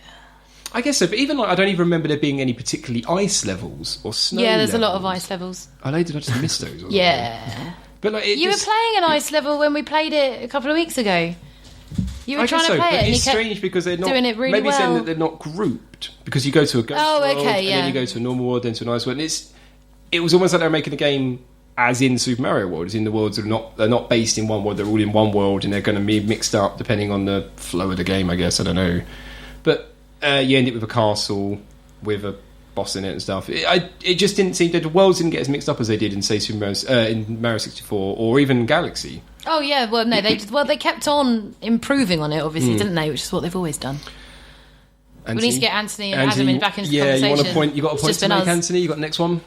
I guess so, but even like I don't even remember there being any particularly ice levels or snow. Yeah, there's a lot of levels. ice levels. I know, did I just miss those? or something? Yeah. But like, You were playing an ice level when we played it a couple of weeks ago. You were I trying guess to so, play but it, and you it's kept strange because they're not doing it really maybe it's saying well. that they're not grouped because you go to a ghost Oh, world, okay, and yeah. then you go to a normal world, then to an ice world. And it was almost like they were making the game as in Super Mario World, as in the worlds are they're not based in one world, they're all in one world, and they're going to be mixed up depending on the flow of the game. I guess I don't know, but you end it with a castle with a boss in it and stuff. It just didn't seem that the worlds didn't get as mixed up as they did in say Super Mario, in Mario 64 or even Galaxy. Oh yeah, well no, they kept on improving on it, obviously, didn't they? Which is what they've always done. We need to get Anthony and Adam back into the conversation. you want a point? You got a It's point just to been make, us. Anthony. You got the next one.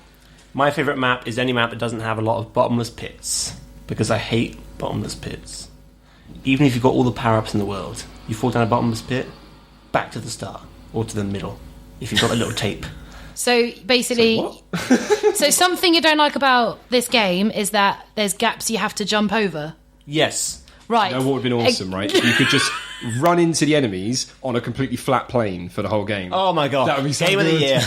My favourite map is any map that doesn't have a lot of bottomless pits, because I hate bottomless pits. Even if you've got all the power-ups in the world, you fall down a bottomless pit, back to the start, or to the middle, if you've got a little tape. So basically, so something you don't like about this game is that there's gaps you have to jump over. Yes. Right. You know what would have been awesome, right? You could just run into the enemies on a completely flat plane for the whole game. Oh my god. That would be so Game of the good. year.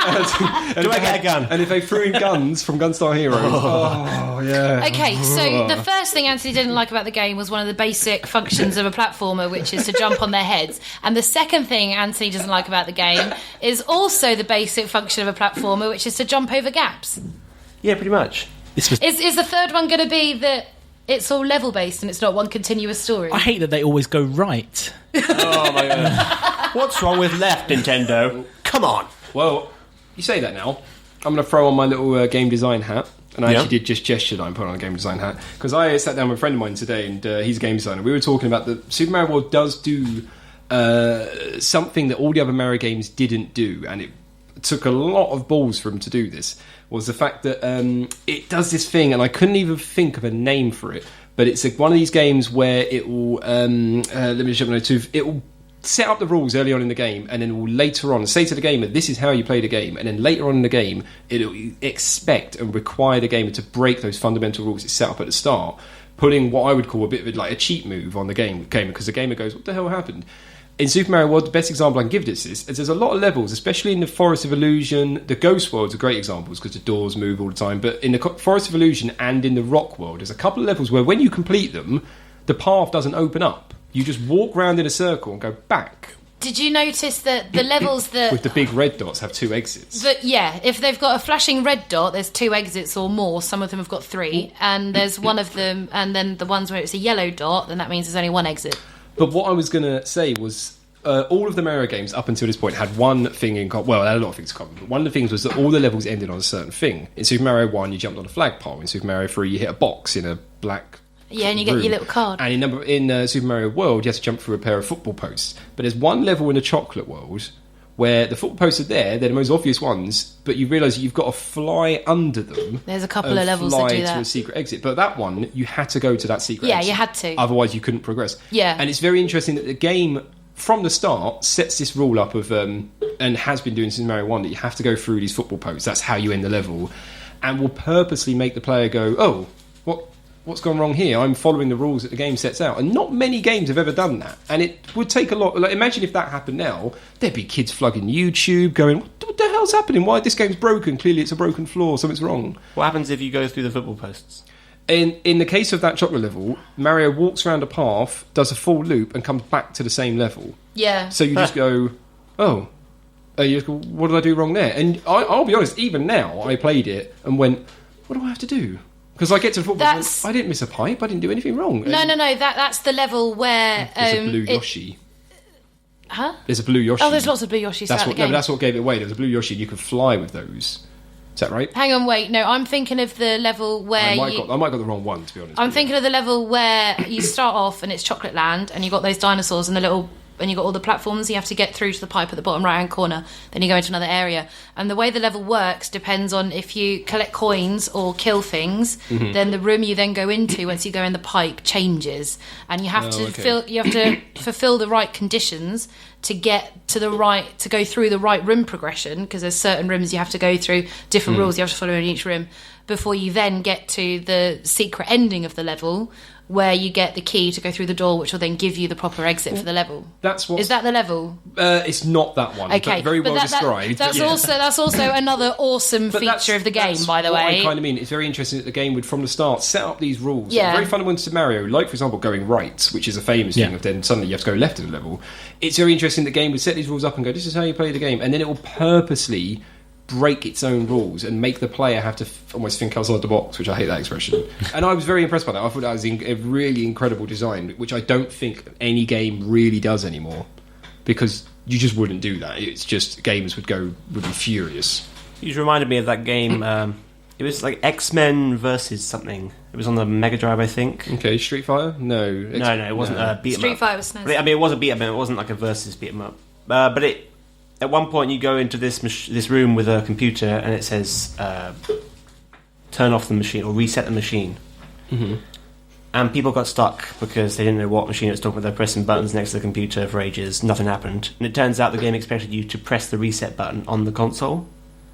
And Do I if get a gun? And if they threw in guns from Gunstar Heroes, oh yeah. Okay, so the first thing Anthony didn't like about the game was one of the basic functions of a platformer, which is to jump on their heads. And the second thing Anthony doesn't like about the game is also the basic function of a platformer, which is to jump over gaps. Yeah, pretty much. Is the third one going to be that it's all level based and it's not one continuous story? I hate that they always go right. Oh my god. What's wrong with left, Nintendo? Come on. Well, you say that now. I'm going to throw on my little game design hat. And I Yeah. actually did just gesture that I'm putting on a game design hat. Because I sat down with a friend of mine today, and he's a game designer. We were talking about that Super Mario World does do something that all the other Mario games didn't do. And it took a lot of balls for him to do this. Was the fact that it does this thing, and I couldn't even think of a name for it. But it's one of these games where it will... let me just it will set up the rules early on in the game, and then it will later on say to the gamer, this is how you play the game, and then later on in the game it'll expect and require the gamer to break those fundamental rules it's set up at the start, putting what I would call a bit of like a cheat move on the gamer, because the gamer goes, what the hell happened? In Super Mario World, the best example I can give this is there's a lot of levels, especially in the Forest of Illusion. The Ghost World's are great examples because the doors move all the time, but in the Forest of Illusion and in the Rock World, there's a couple of levels where when you complete them, the path doesn't open up. You just walk round in a circle and go back. Did you notice that the levels that... With the big red dots have two exits. But yeah, if they've got a flashing red dot, there's 2 exits or more. Some of them have got 3, and there's one of them, and then the ones where it's a yellow dot, then that means there's only 1 exit. But what I was going to say was all of the Mario games up until this point had one thing in common. Well, they had a lot of things in common, but one of the things was that all the levels ended on a certain thing. In Super Mario 1, you jumped on a flagpole. In Super Mario 3, you hit a box in a black... Yeah, and you get room. your little card. And in Super Mario World, you have to jump through a pair of football posts. But there's one level in the Chocolate World where the football posts are there, they're the most obvious ones, but you realise that you've got to fly under them. There's a couple and of levels that fly do to that. a secret exit. But that one, you had to go to that secret Yeah, exit. you had to. Otherwise, you couldn't progress. Yeah. And it's very interesting that the game, from the start, sets this rule up of, and has been doing since Mario 1, that you have to go through these football posts. That's how you end the level. And will purposely make the player go, oh, what's gone wrong here? I'm following the rules that the game sets out. And not many games have ever done that. And it would take a lot... Like, imagine if that happened now, there'd be kids flooding YouTube going, what the hell's happening? Why this game's broken? Clearly it's a broken floor, something's wrong. What happens if you go through the football posts? In the case of that chocolate level, Mario walks around a path, does a full loop, and comes back to the same level. Yeah. So you just go, oh... you just go, what did I do wrong there? And I'll be honest, even now, I played it and went, what do I have to do? Because I get to the football, That's- I didn't miss a pipe, I didn't do anything wrong. No. That's the level where... There's a blue Yoshi. Huh? There's a blue Yoshi. Oh, there's lots of blue Yoshis That's throughout what, the game. no, that's what gave it away. There was a blue Yoshi, and you could fly with those. Is that right? Hang on, wait. No, I'm thinking of the level where I might got the wrong one, to be honest. I'm thinking of the level where you start off and it's Chocolate Land and you've got those dinosaurs and the little and you've got all the platforms. You have to get through to the pipe at the bottom right hand corner. Then you go into another area, and the way the level works depends on if you collect coins or kill things. Then the room you then go into once you go in the pipe changes, and you have to fulfill the right conditions to get to go through the right room progression, because there's certain rooms you have to go through, different rules you have to follow in each room before you then get to the secret ending of the level, where you get the key to go through the door, which will then give you the proper exit for the level. Is that the level? It's not that one. Okay, but very well described. That's also another awesome feature of the game, by the way. I kind of mean, it's very interesting that the game would, from the start, set up these rules. Yeah. Very fundamental to Mario, like, for example, going right, which is a famous thing of then suddenly you have to go left in the level. It's very interesting the game would set these rules up and go, this is how you play the game, and then it will purposely break its own rules and make the player have to almost think outside the box, which I hate that expression. And I was very impressed by that. I thought that was a really incredible design, which I don't think any game really does anymore, because you just wouldn't do that. It's just gamers would be furious. You reminded me of that game. It was like X-Men versus something. It was on the Mega Drive, I think. Okay, Street Fighter? No, it wasn't. Beat 'em Street up. Fighter was nice. I mean, it was a beat 'em up. It wasn't like a versus beat 'em up. But at one point you go into this room with a computer, and it says turn off the machine or reset the machine. And people got stuck because they didn't know what machine it was talking about. They're pressing buttons next to the computer for ages. Nothing happened. And it turns out the game expected you to press the reset button on the console.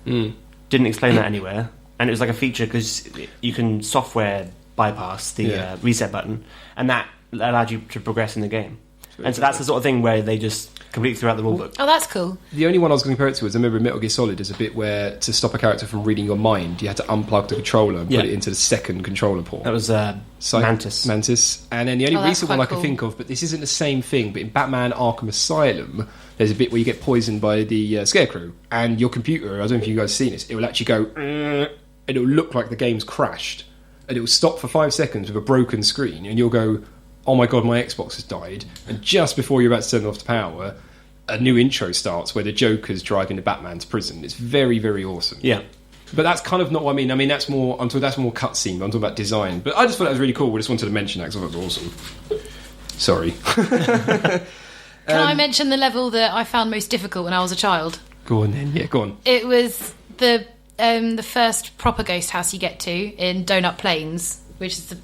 Didn't explain that anywhere. And it was like a feature because you can software bypass the reset button, and that allowed you to progress in the game. And so that's the sort of thing where they just completely threw out the rulebook. Oh, that's cool. The only one I was going to compare it to is, I remember in Metal Gear Solid, there's a bit where to stop a character from reading your mind, you had to unplug the controller and put it into the second controller port. That was Mantis. And then the only recent one I can cool. think of, but this isn't the same thing, but in Batman Arkham Asylum, there's a bit where you get poisoned by the Scarecrow, and your computer, I don't know if you guys have seen this, it will actually go, and it will look like the game's crashed, and it will stop for 5 seconds with a broken screen, and you'll go, oh my god, my Xbox has died. And just before you're about to turn it off the power, a new intro starts where the Joker's driving the Batman to prison. It's very, very awesome. Yeah. But that's kind of not what I mean. I mean, that's more cutscene, I'm talking about design. But I just thought that was really cool. I just wanted to mention that because I thought it was awesome. Sorry. Can I mention the level that I found most difficult when I was a child? Go on then. Yeah, go on. It was the first proper ghost house you get to in Donut Plains, which is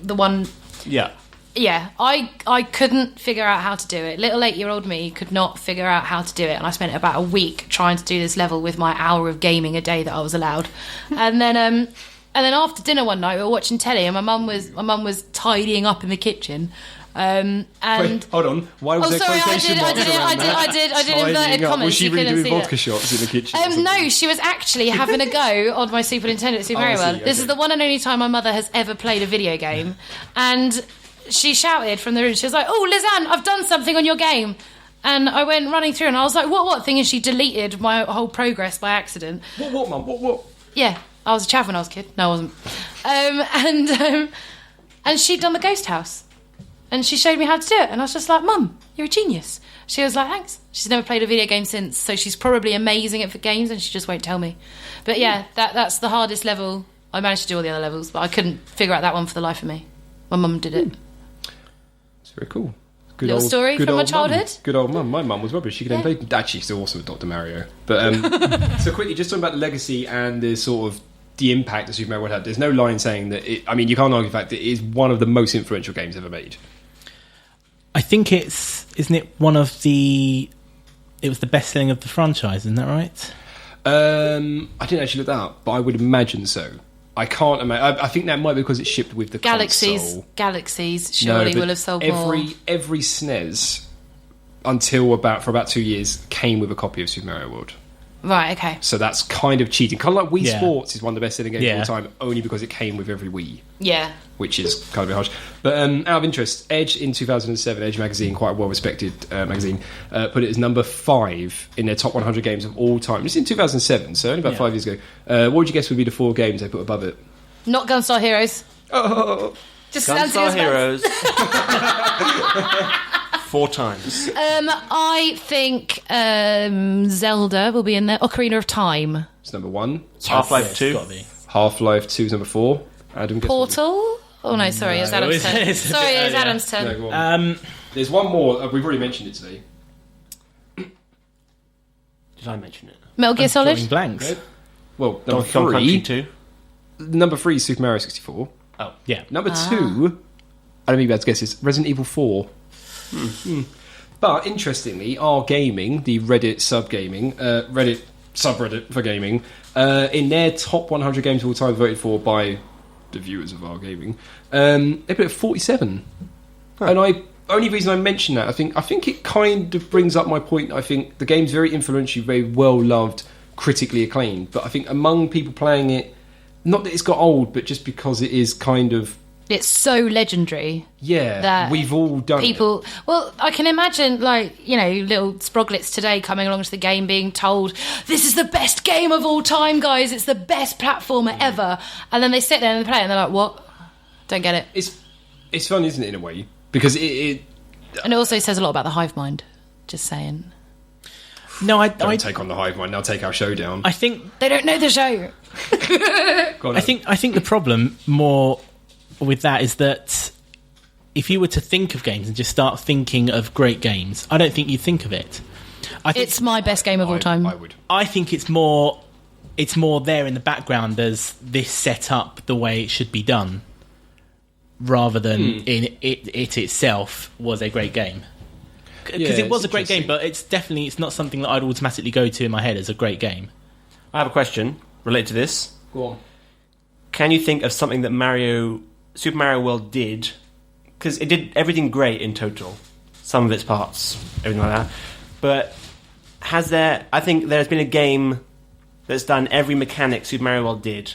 the one. Yeah. Yeah, I couldn't figure out how to do it. Little 8-year-old me could not figure out how to do it, and I spent about a week trying to do this level with my hour of gaming a day that I was allowed. And then after dinner one night, we were watching telly, and my mum was tidying up in the kitchen. Wait, hold on. Why was there quotation marks around that? I did inverted commas. Was she you really couldn't doing see vodka it. shots in the kitchen? or something? No, she was actually having a go on my Super Nintendo at Super Mario World. This is the one and only time my mother has ever played a video game. And she shouted from the room, she was like, oh, Lizanne, I've done something on your game. And I went running through and I was like, what thing? And she deleted my whole progress by accident. What, Mum? What? Yeah, I was a chav when I was a kid. No, I wasn't. And she'd done the ghost house. And she showed me how to do it. And I was just like, Mum, you're a genius. She was like, thanks. She's never played a video game since, so she's probably amazing at games and she just won't tell me. But yeah, that's the hardest level. I managed to do all the other levels, but I couldn't figure out that one for the life of me. My mum did it. It's very cool. Good Little story from my childhood. Mum. Good old mum. My mum was rubbish. She could then play. Actually, she's awesome with Dr. Mario. But so quickly, just talking about the legacy and the sort of the impact that Super Mario World had. There's no line saying that. You can't argue the fact that it is one of the most influential games ever made. I think isn't it one of the? It was the best selling of the franchise, isn't that right? I didn't actually look that up, but I would imagine so. I can't imagine. I think that might be because it's shipped with the console. Galaxies surely will have sold more. Every SNES until for about 2 years came with a copy of Super Mario World. Right, okay. So that's kind of cheating. Kind of like Wii Sports is one of the best selling games of all time, only because it came with every Wii. Yeah. Which is kind of a bit harsh. But out of interest, Edge in 2007, Edge magazine, quite a well-respected magazine, put it as number 5 in their top 100 games of all time. It's in 2007, so only about 5 years ago. What would you guess would be the 4 games they put above it? Not Gunstar Heroes. Oh, Just Gunstar Heroes. 4 times. I think Zelda will be in there. Ocarina of Time. it's number 1. Half-Life 2. Half-Life 2 is number 4. Adam, guess what? Portal? Oh no, sorry, it's Adam's turn. Sorry, it's Adam's turn. No, go on. There's one more. We've already mentioned it today. Did I mention it? Metal Gear Solid. Drawing blanks. Okay. Well, number Donkey Kong Country 2. Number 3 is Super Mario 64. Oh. Yeah. Number 2, I don't think bad guess, is Resident Evil 4. But interestingly, our gaming, the Reddit Reddit subreddit for gaming, in their top 100 games of all time voted for by the viewers of our gaming, they put it at 47. And only reason I mention that, I think it kind of brings up my point. I think the game's very influential, very well loved, critically acclaimed. But I think among people playing it, not that it's got old, but just because it is kind of... It's so legendary. Yeah, that we've all done people. it. Well, I can imagine, little sproglets today coming along to the game being told, "This is the best game of all time, guys. It's the best platformer ever." And then they sit there and they play it, and they're like, "What? Don't get it." It's fun, isn't it, in a way? Because it And it also says a lot about the hive mind. Just saying. No, I take on the hive mind. Now take our show down. I think They don't know the show. God, I think the problem more with that is that if you were to think of games and just start thinking of great games, I don't think you'd think of it. It's my best game of all time. I would. I think it's more there in the background as this set up the way it should be done, rather than in it itself was a great game. Because Yeah, it was it's a great game, interesting. but it's not something that I'd automatically go to in my head as a great game. I have a question related to this. Go on. Can you think of something that Super Mario World did? Because it did everything great in total. Some of its parts, everything like that. But I think there's been a game that's done every mechanic Super Mario World did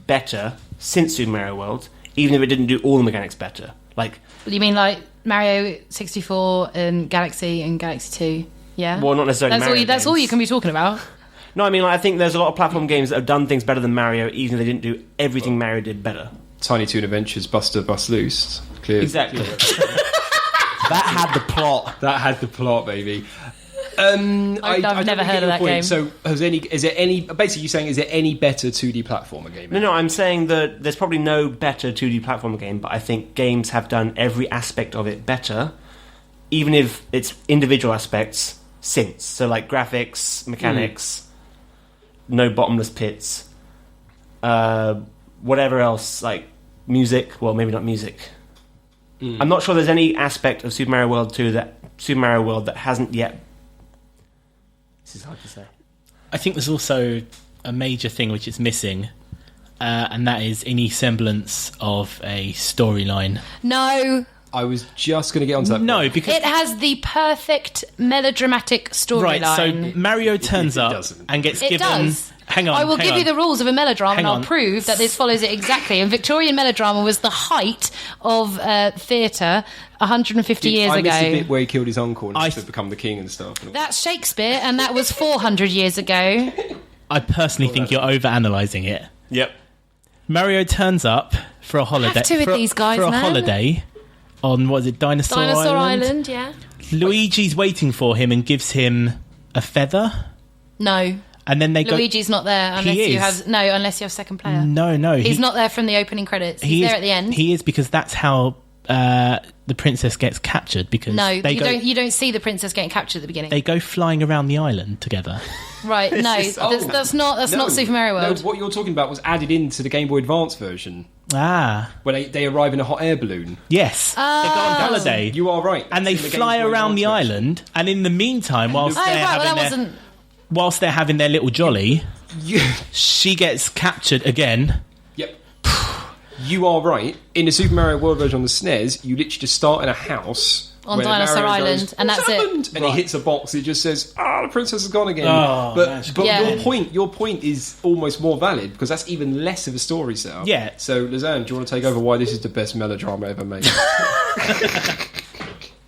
better since Super Mario World, even if it didn't do all the mechanics better. Like, You mean like Mario 64 and Galaxy 2? Yeah. well, not necessarily Mario That's all games. you can be talking about. No, I mean, I think there's a lot of platform games that have done things better than Mario, even if they didn't do everything Mario did better. Tiny Toon Adventures, Buster Bust Loose. Clear. Exactly. That had the plot. That had the plot, baby. I've I never don't heard get of your that point. game. So, is there any? Basically, you're saying, is there any better 2D platformer game? No, I'm saying that there's probably no better 2D platformer game, but I think games have done every aspect of it better, even if it's individual aspects since. So, like graphics, mechanics, no bottomless pits, whatever else, like music. Well, maybe not music. I'm not sure there's any aspect of Super Mario World 2 that hasn't yet. This is hard to say. I think there's also a major thing which is missing, and that is any semblance of a storyline. No. I was just going to get onto that. No, point. because It has the perfect melodramatic storyline. right. So Mario turns it up doesn't. and gets It given. does. Hang on. I will hang give on. you the rules of a melodrama, Hang and I'll on. prove that this follows it exactly. And Victorian melodrama was the height of theatre 150 years I ago. missed the bit where he killed his uncle and I- to become the king and stuff. That's Shakespeare, and that was 400 years ago. I personally think you're overanalyzing it. Yep. Mario turns up for a holiday. to with for, these guys, for a man. holiday on what is it, Dinosaur Dinosaur Island? Island, yeah. Luigi's waiting for him and gives him a feather, No, and then they go. Luigi's not there unless He you is. have unless you have second player. No, He's not there from the opening credits. He's there at the end. He is because that's how the princess gets captured. Because No, they you don't see the princess getting captured at the beginning. They go flying around the island together. Right? No, that's not Super Mario World. No, what you're talking about was added into the Game Boy Advance version Ah, when they arrive in a hot air balloon. yes. They go on holiday. You are right. And they It's in the fly Game Boy around the Advance version. island, and in the meantime, whilst Oh, they're right, well, having that their, wasn't. whilst they're having their little jolly, You- she gets captured again. Yep. You are right. In the Super Mario World version on the SNES, you literally just start in a house On where Dinosaur Mario Island, goes, and "What's that's it." happened?" And he hits a box. It just says, "Ah, the princess has gone again." Oh, that's but Yeah. your point is almost more valid because that's even less of a story setup. Yeah. So, Lizanne, do you want to take over? Why this is the best melodrama ever made?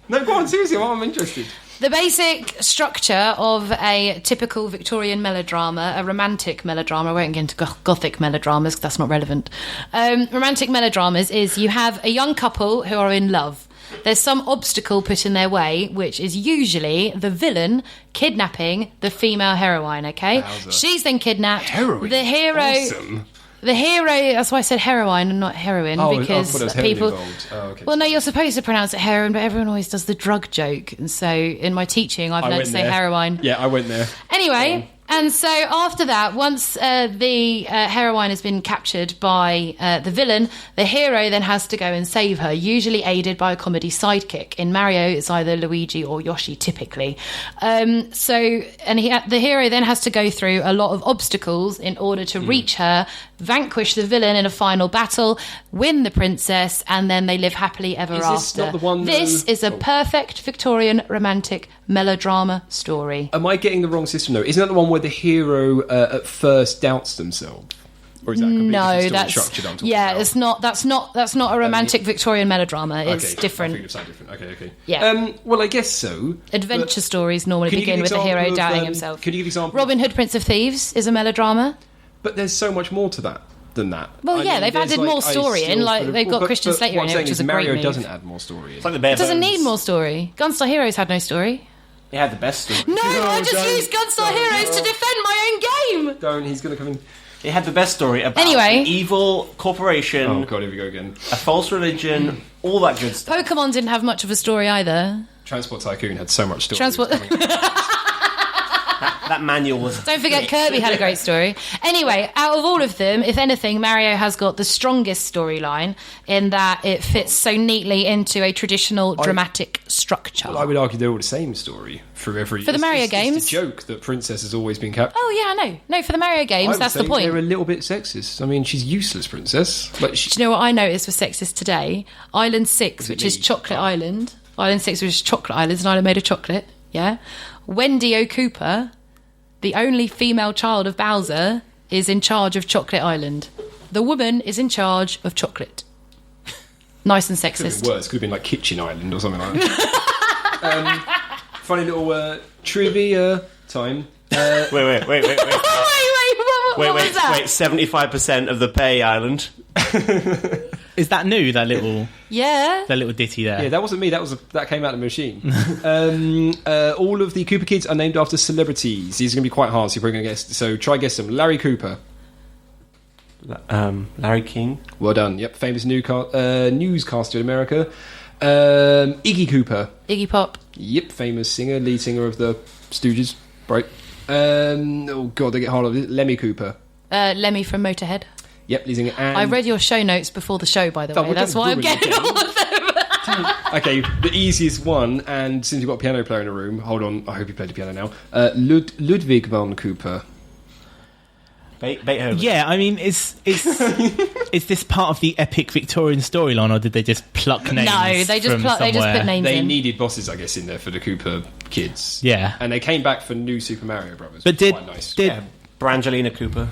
No, go on. Seriously, I'm interested. The basic structure of a typical Victorian melodrama, a romantic melodrama, I won't get into gothic melodramas because that's not relevant. Romantic melodramas is you have a young couple who are in love. There's some obstacle put in their way, which is usually the villain kidnapping the female heroine, okay? Wowza. She's then kidnapped. Heroine? The hero... Awesome. The hero, that's why I said heroine and not heroine, because thought it was people... heroin involved. Oh, okay. Well, no, you're supposed to pronounce it heroin, but everyone always does the drug joke. And so in my teaching, I've learned to say heroine. Yeah, I went there. Anyway, and so after that, once the heroine has been captured by the villain, the hero then has to go and save her, usually aided by a comedy sidekick. In Mario, it's either Luigi or Yoshi, typically. The hero then has to go through a lot of obstacles in order to reach her, vanquish the villain in a final battle, win the princess, and then they live happily ever Is after. this not the one, This is a perfect Victorian romantic melodrama story. Am I getting the wrong system though? Isn't that the one where the hero at first doubts themselves? Or is that a completely different story structure that I'm talking about? That's not a romantic Victorian melodrama. It's Okay, different. I think it's something different. Okay. Yeah. Well, I guess so. Adventure stories normally Can you give begin an with the example hero of, doubting himself. Can you give an example? Robin Hood, Prince of Thieves is a melodrama. But there's so much more to that than that. Well, I yeah, mean, they've there's, added more story in, like, they've got Christian Slater what in I'm it, saying which is is a great Mario move. doesn't add more story in. It's like the Bare It doesn't Bones. need more story. Gunstar Heroes had no story. It had the best story. No, I just don't- used Gunstar don't- Heroes to defend my own game. Don't, he's going to come in. It had the best story about Anyway. an evil corporation, Oh, God, here we go again. a false religion, all that good stuff. Pokemon didn't have much of a story either. Transport Tycoon had so much story. Transport- That manual was... Don't forget Kirby had a great story. Anyway, out of all of them, if anything, Mario has got the strongest storyline in that it fits so neatly into a traditional dramatic structure. Well, I would argue they're all the same story for every... For the Mario games? It's the joke that Princess has always been captured. Oh, yeah, I know. No, for the Mario I games, would that's the say point. They're a little bit sexist. I mean, she's useless, Princess. Like, she, Do you know what I noticed was sexist today? Island 6, which is me? Chocolate Island. Island 6, which is Chocolate Island. It's an island made of chocolate, yeah? Wendy O'Cooper, the only female child of Bowser, is in charge of Chocolate Island. The woman is in charge of chocolate. Nice and could have sexist. been worse. Could have been like Kitchen Island or something like that. Funny little trivia time. Wait. What was that? 75% of the Pay Island. Is that new? That little Yeah. ditty there. Yeah, that wasn't me. That came out of the machine. All of the Cooper kids are named after celebrities. These are going to be quite hard, so you're probably going to guess. So try guess them. Larry Cooper. Larry King. Well done. Yep, famous newscaster in America. Iggy Cooper. Iggy Pop. Yep, famous singer, lead singer of the Stooges. Right. Oh God, they get harder. Lemmy Cooper. Lemmy from Motorhead. Yep, lead singer. And I read your show notes before the show, by the Oh, way. well, That's don't why I'm ruin getting it, all of them. Okay, the easiest one, and since you've got a piano player in the room, hold on, I hope you played the piano now. Ludwig von Cooper. Beethoven. Yeah, I mean, is this part of the epic Victorian storyline, or did they just pluck names? No, they just from they just somewhere? put names They in. needed bosses, I guess, in there for the Cooper kids. Yeah. And they came back for new Super Mario Brothers. But which did was quite nice. did Brangelina Cooper.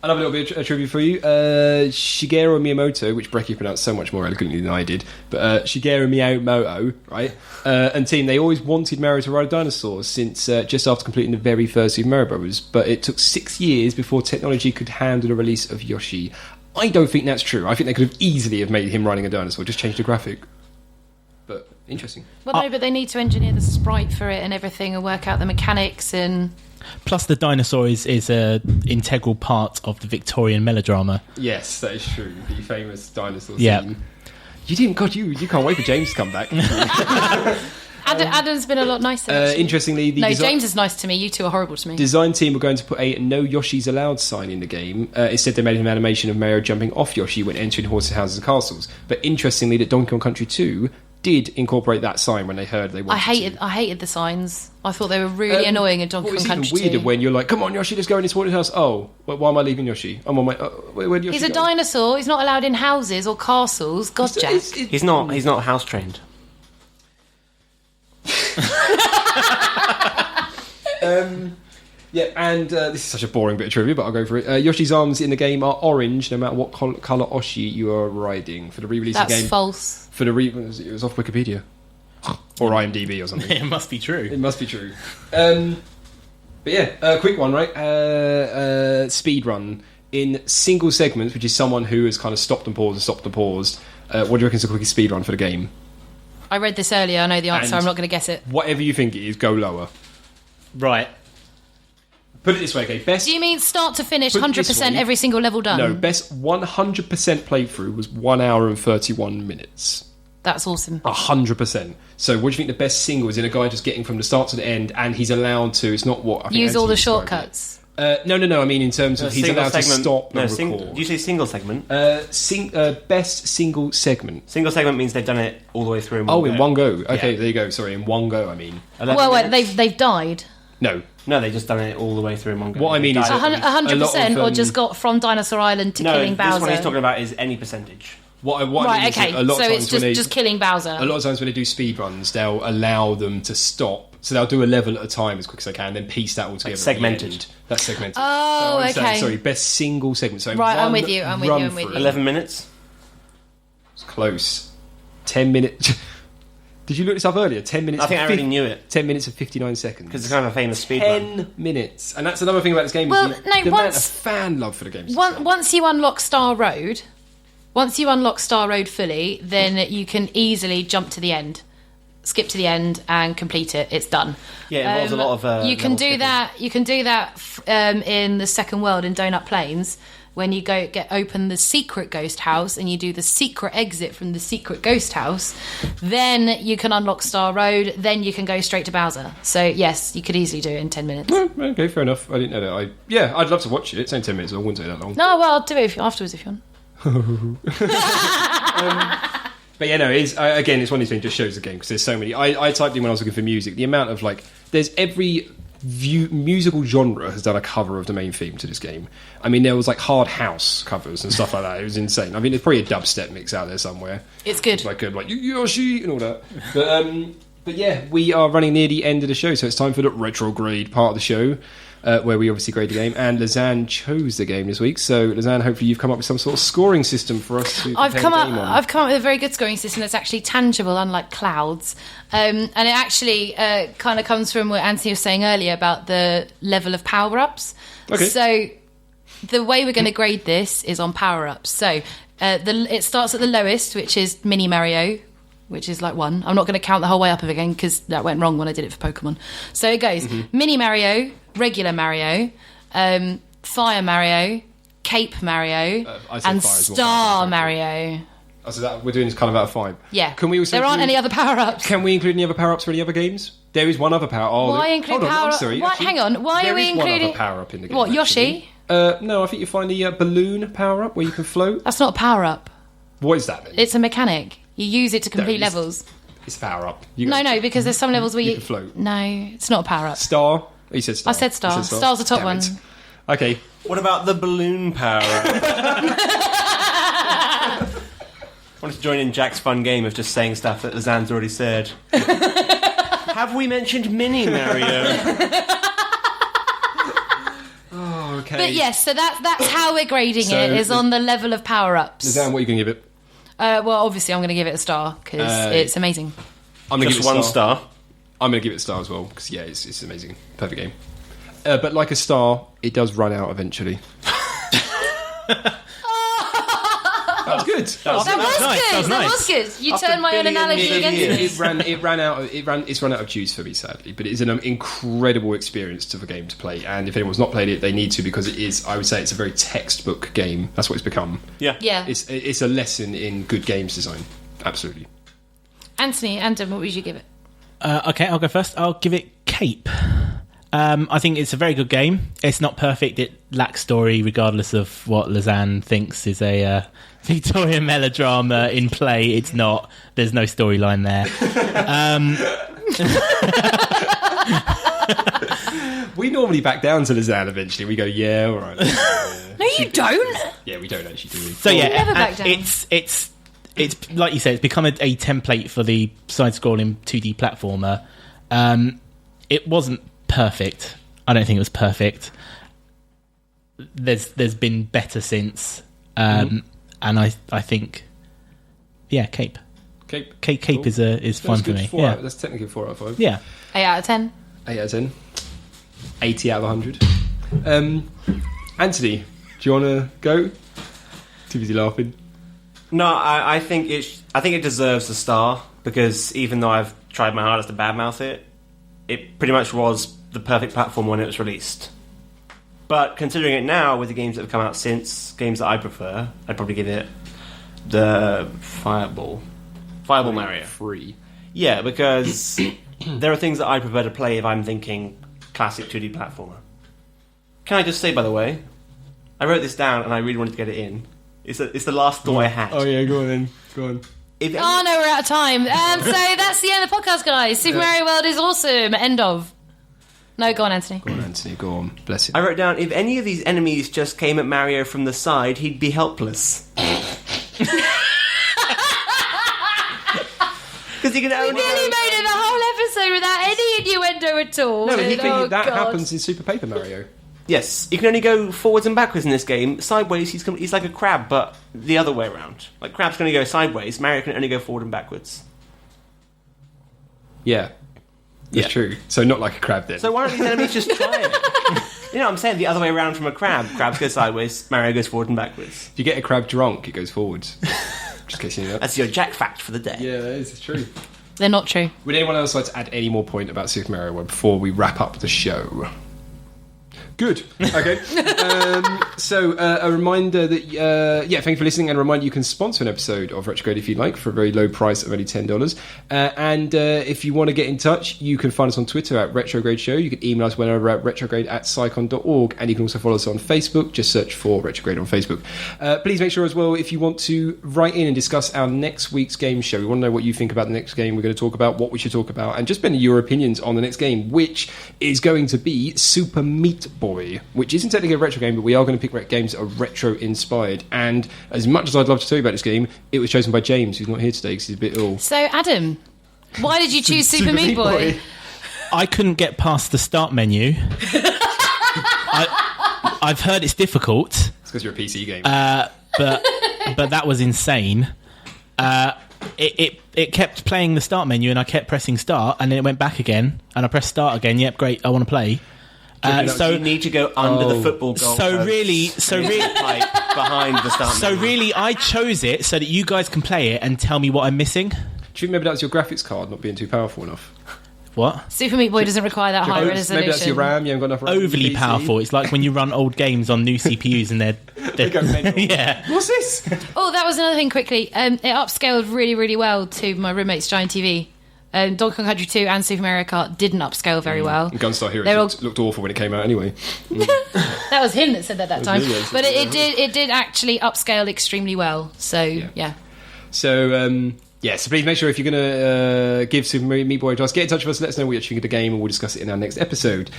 Another little bit of trivia for you. Shigeru Miyamoto, which Brecky pronounced so much more elegantly than I did, but Shigeru Miyamoto, right, and team, they always wanted Mario to ride a dinosaur since just after completing the very first Super Mario Brothers, but it took 6 years before technology could handle the release of Yoshi. I don't think that's true. I think they could have easily have made him riding a dinosaur, just changed the graphic. But interesting. Well, no, but they need to engineer the sprite for it and everything and work out the mechanics and... plus the dinosaur is a integral part of the Victorian melodrama. Yes, that is true. The famous dinosaur Yeah. scene. You didn't, God, you can't wait for James to come back. Adam's been a lot nicer. actually. Interestingly, the No, James is nice to me. You two are horrible to me. design team were going to put a "No Yoshi's Allowed" sign in the game. Instead, they made an animation of Mario jumping off Yoshi when entering horses, houses, and castles. But interestingly, that Donkey Kong Country 2 did incorporate that sign when they heard they wanted I hated the signs. I thought they were really annoying in Donkey What Kong was even Country weirder 2. when you're like, "Come on, Yoshi, let's go in this haunted house." Oh, why am I leaving Yoshi? I'm on my. Where'd Yoshi He's a go? dinosaur. He's not allowed in houses or castles. God, Jack. He's not house trained. Yeah, and this is such a boring bit of trivia, but I'll go for it. Yoshi's arms in the game are orange, no matter what colour Oshi you are riding. For the re-release of the That's game, false. for the it was off Wikipedia or IMDb or something. It must be true. It must be true. But yeah, quick one, right? Speed run in single segments, which is someone who has kind of stopped and paused. What do you reckon is the quickest speed run for the game? I read this earlier. I know the answer. And- I'm not going to guess it. Whatever you think it is, go lower. Right. Put it this way, okay? Best. Do you mean start to finish, Put it this 100% way. every single level done? No, best 100% playthrough was 1 hour and 31 minutes. That's awesome. 100%. So, what do you think the best single is in a guy just getting from the start to the end, and he's allowed to? It's not what I think Use all Anthony the described it. shortcuts. No. I mean, in terms of he's Single allowed to segment- stop no, and record. Did you say single segment? Best single segment. Single segment means they've done it all the way through. Oh, in one go. Okay, Yeah. there you go. Sorry, in one go. I mean, 11 Well, wait, minutes? they've died. no. No, they've just done it all the way through in one go. What I mean is Died. that- 100%, a lot or of, just got from Dinosaur Island to no, killing Bowser. this one he's talking about is any percentage. What I mean Right, is that okay. a lot So of times it's when they, just killing Bowser. a lot of times when they do speed runs, they'll allow them to stop. So they'll do a level at a time as quick as they can, then piece that all together. at the segmented. end. That's segmented. Oh, So I'm saying, okay. sorry, best single segment. So Right, I'm one with you, I'm with you, run I'm with through. you. 11 minutes? It's close. 10 minutes. Did you look this up earlier? 10 minutes. I think I and already 50 knew it. 10 minutes and 59 seconds. Because it's kind of a famous speed run. 10 minutes. And that's another thing about this game. Well, is the, no, the amount once- of fan love for the game. Once you unlock Star Road, fully, then you can easily jump to the end, skip to the end, and complete it. It's done. Yeah, it involves a lot of. you can level do skipping. that. You can do that in the second world in Donut Plains when you open the secret ghost house and you do the secret exit from the secret ghost house. Then you can unlock Star Road. Then you can go straight to Bowser. So yes, you could easily do it in 10 minutes. Okay, fair enough. I didn't know that. I'd love to watch it. It's only 10 minutes. I wouldn't take that long. No, well, I'll do it afterwards if you want. But yeah, no, it's again, it's one of these things. Just shows the game because there's so many. I typed in when I was looking for music. The amount of there's every musical genre has done a cover of the main theme to this game. I mean, there was hard house covers and stuff like that. It was insane. I mean, there's probably a dubstep mix out there somewhere, It's good. like Yoshi and all that. But yeah, we are running near the end of the show, so it's time for the retrograde part of the show. Where we obviously grade the game, and Lazanne chose the game this week. So, Lazanne, hopefully you've come up with some sort of scoring system for us to I've compare come the game on. up with a very good scoring system that's actually tangible, unlike clouds. And it actually kind of comes from what Anthony was saying earlier about the level of power-ups. Okay. So the way we're going to grade this is on power-ups. So it starts at the lowest, which is Mini Mario, which is 1. I'm not going to count the whole way up again because that went wrong when I did it for Pokemon. So it goes Mini Mario, Regular Mario, Fire Mario, Cape Mario, I'd say and Fire is more Star powerful. Mario. Oh, so that we're doing this kind of out of 5. Yeah. Can we also there aren't include- any other power-ups. Can we include any other power ups for any other games? There is one other power. Oh, Why include hold on, power? I'm sorry. Why, actually, hang on. Why there are we is one including other power up in the game? What, actually. Yoshi? No, I think you find the balloon power up where you can float. That's not a power-up. What is that then? It's a mechanic. You use it to complete No, it's- levels. It's a power up. No, because there's some levels where You you can float. No, it's not a power-up. Star. Oh, you said star. I said star. You Star's the top Damn one. it. Okay. What about the balloon power? I wanted to join in Jack's fun game of just saying stuff that Lazanne's already said. Have we mentioned Mini Mario? Okay. But yes, so that's how we're grading So it, is the- on the level of power-ups. Lazanne, what are you going to give it? Well, obviously I'm going to give it a star because it's amazing. I'm going to Just give it a one star. I'm going to give it a star as well because it's amazing, perfect game. But like a star, it does run out eventually. That was good. That was nice, good. that was That nice. was good. You After turned my own billion analogy years. against me. It's run out of juice for me, sadly. But it's an incredible experience to the game to play. And if anyone's not played it, they need to because it is. I would say it's a very textbook game. That's what it's become. Yeah. Yeah. It's a lesson in good games design. Absolutely. Anthony, Andon, what would you give it? Okay, I'll go first. I'll give it Cape. I think it's a very good game. It's not perfect. It lacks story, regardless of what Lazanne thinks is a Victorian melodrama in play. It's not. There's no storyline there. We normally back down to Lazanne eventually. We go, yeah, all right. No, you don't. Yeah, we don't actually do. So yeah, never back down. it's like you said, it's become a template for the side-scrolling 2D platformer. It wasn't perfect. I don't think it was perfect. There's been better since, and I think, yeah, Cape Cape cool. is fun for me. Yeah, That's technically 4 out of 5. yeah. 8 out of 10. 8 out of 10. 80 out of 100. Anthony, do you want to go? Too busy laughing. No, I think it deserves a star because even though I've tried my hardest to badmouth it, it pretty much was the perfect platform when it was released. But considering it now with the games that have come out since, games that I prefer, I'd probably give it the Fireball Mario. Free. Yeah, because there are things that I prefer to play if I'm thinking classic 2D platformer. Can I just say, by the way, I wrote this down and I really wanted to get it in. It's the last thought I had. Oh yeah, go on then. Go on. If Oh no, we're out of time. So that's the end of the podcast, guys. Super Mario World is awesome. End of. No, go on, Anthony. Go on, Anthony. Go on. Bless you. I wrote down, if any of these enemies just came at Mario from the side, he'd be helpless. Because you can only We nearly made it the whole episode without any innuendo at all. No, but Oh, that God. happens in Super Paper Mario. Yes, you can only go forwards and backwards in this game. Sideways, he's like a crab, but the other way around. Like, crab's going to go sideways, Mario can only go forward and backwards. Yeah. That's Yeah. true. So not like a crab then. So why don't these enemies just try it? You know what I'm saying? The other way around from a crab. Crabs go sideways, Mario goes forward and backwards. if you get a crab drunk, it goes forwards. Just in case you know that. That's your Jack fact for the day. Yeah, that is. It's true. They're not true. Would anyone else like to add any more point about Super Mario World before we wrap up the show? Good. Okay. So a reminder that thank you for listening, and a reminder you can sponsor an episode of Retrograde if you like for a very low price of only $10. And if you want to get in touch, you can find us on Twitter at Retrograde Show. You can email us whenever at retrograde@psycon.org, and you can also follow us on Facebook. Just search for Retrograde on Facebook. Please make sure as well, if you want to write in and discuss our next week's game show, we want to know what you think about the next game we're going to talk about, what we should talk about, and just spend your opinions on the next game, which is going to be Super Meat Boy, which isn't technically a retro game, but we are going to pick games that are retro inspired. And as much as I'd love to tell you about this game, it was chosen by James, who's not here today because he's a bit ill. So, Adam, why did you choose Super Meat Boy? I couldn't get past the start menu. I've heard it's difficult, It's because you're a PC game. but that was insane. It kept playing the start menu, and I kept pressing start, and then it went back again, and I pressed start again. Yep, great, I want to play. So you need to go under the football goal. So really, like behind the start. so menu. really, I chose it so that you guys can play it and tell me what I'm missing. Do you think maybe that was your graphics card not being too powerful enough? What? Super Meat Boy doesn't require that high resolution. Maybe that's your RAM, you haven't got enough RAM. Overly powerful. It's like when you run old games on new CPUs and they're go mental. yeah. What's this? Oh, that was another thing quickly. It upscaled really, really well to my roommate's giant TV. Donkey Kong Country 2 and Super Mario Kart didn't upscale very well. Gunstar They're Heroes looked awful when it came out anyway. That was him that said that time. me, yes. But it did actually upscale extremely well. So, yeah. So, so please make sure if you're going to give Super Meat Boy to us, get in touch with us, let us know what you think of the game, and we'll discuss it in our next episode.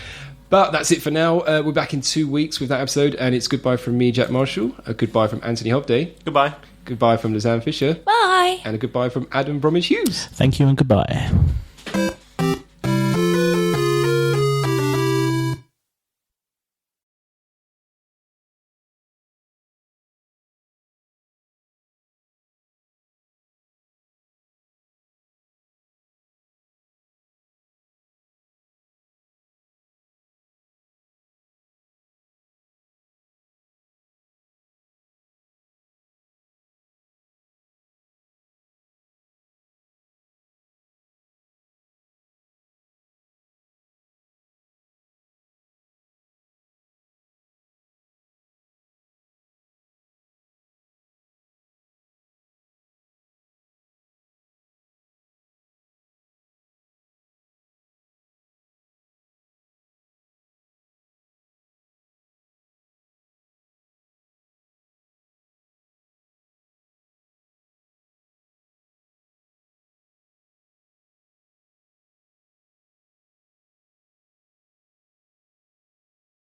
But that's it for now. We're back in 2 weeks with that episode, and it's goodbye from me, Jack Marshall, a goodbye from Anthony Hobday, Goodbye. goodbye from Lizanne Fisher, Bye. and a goodbye from Adam Bromwich Hughes. Thank you and goodbye.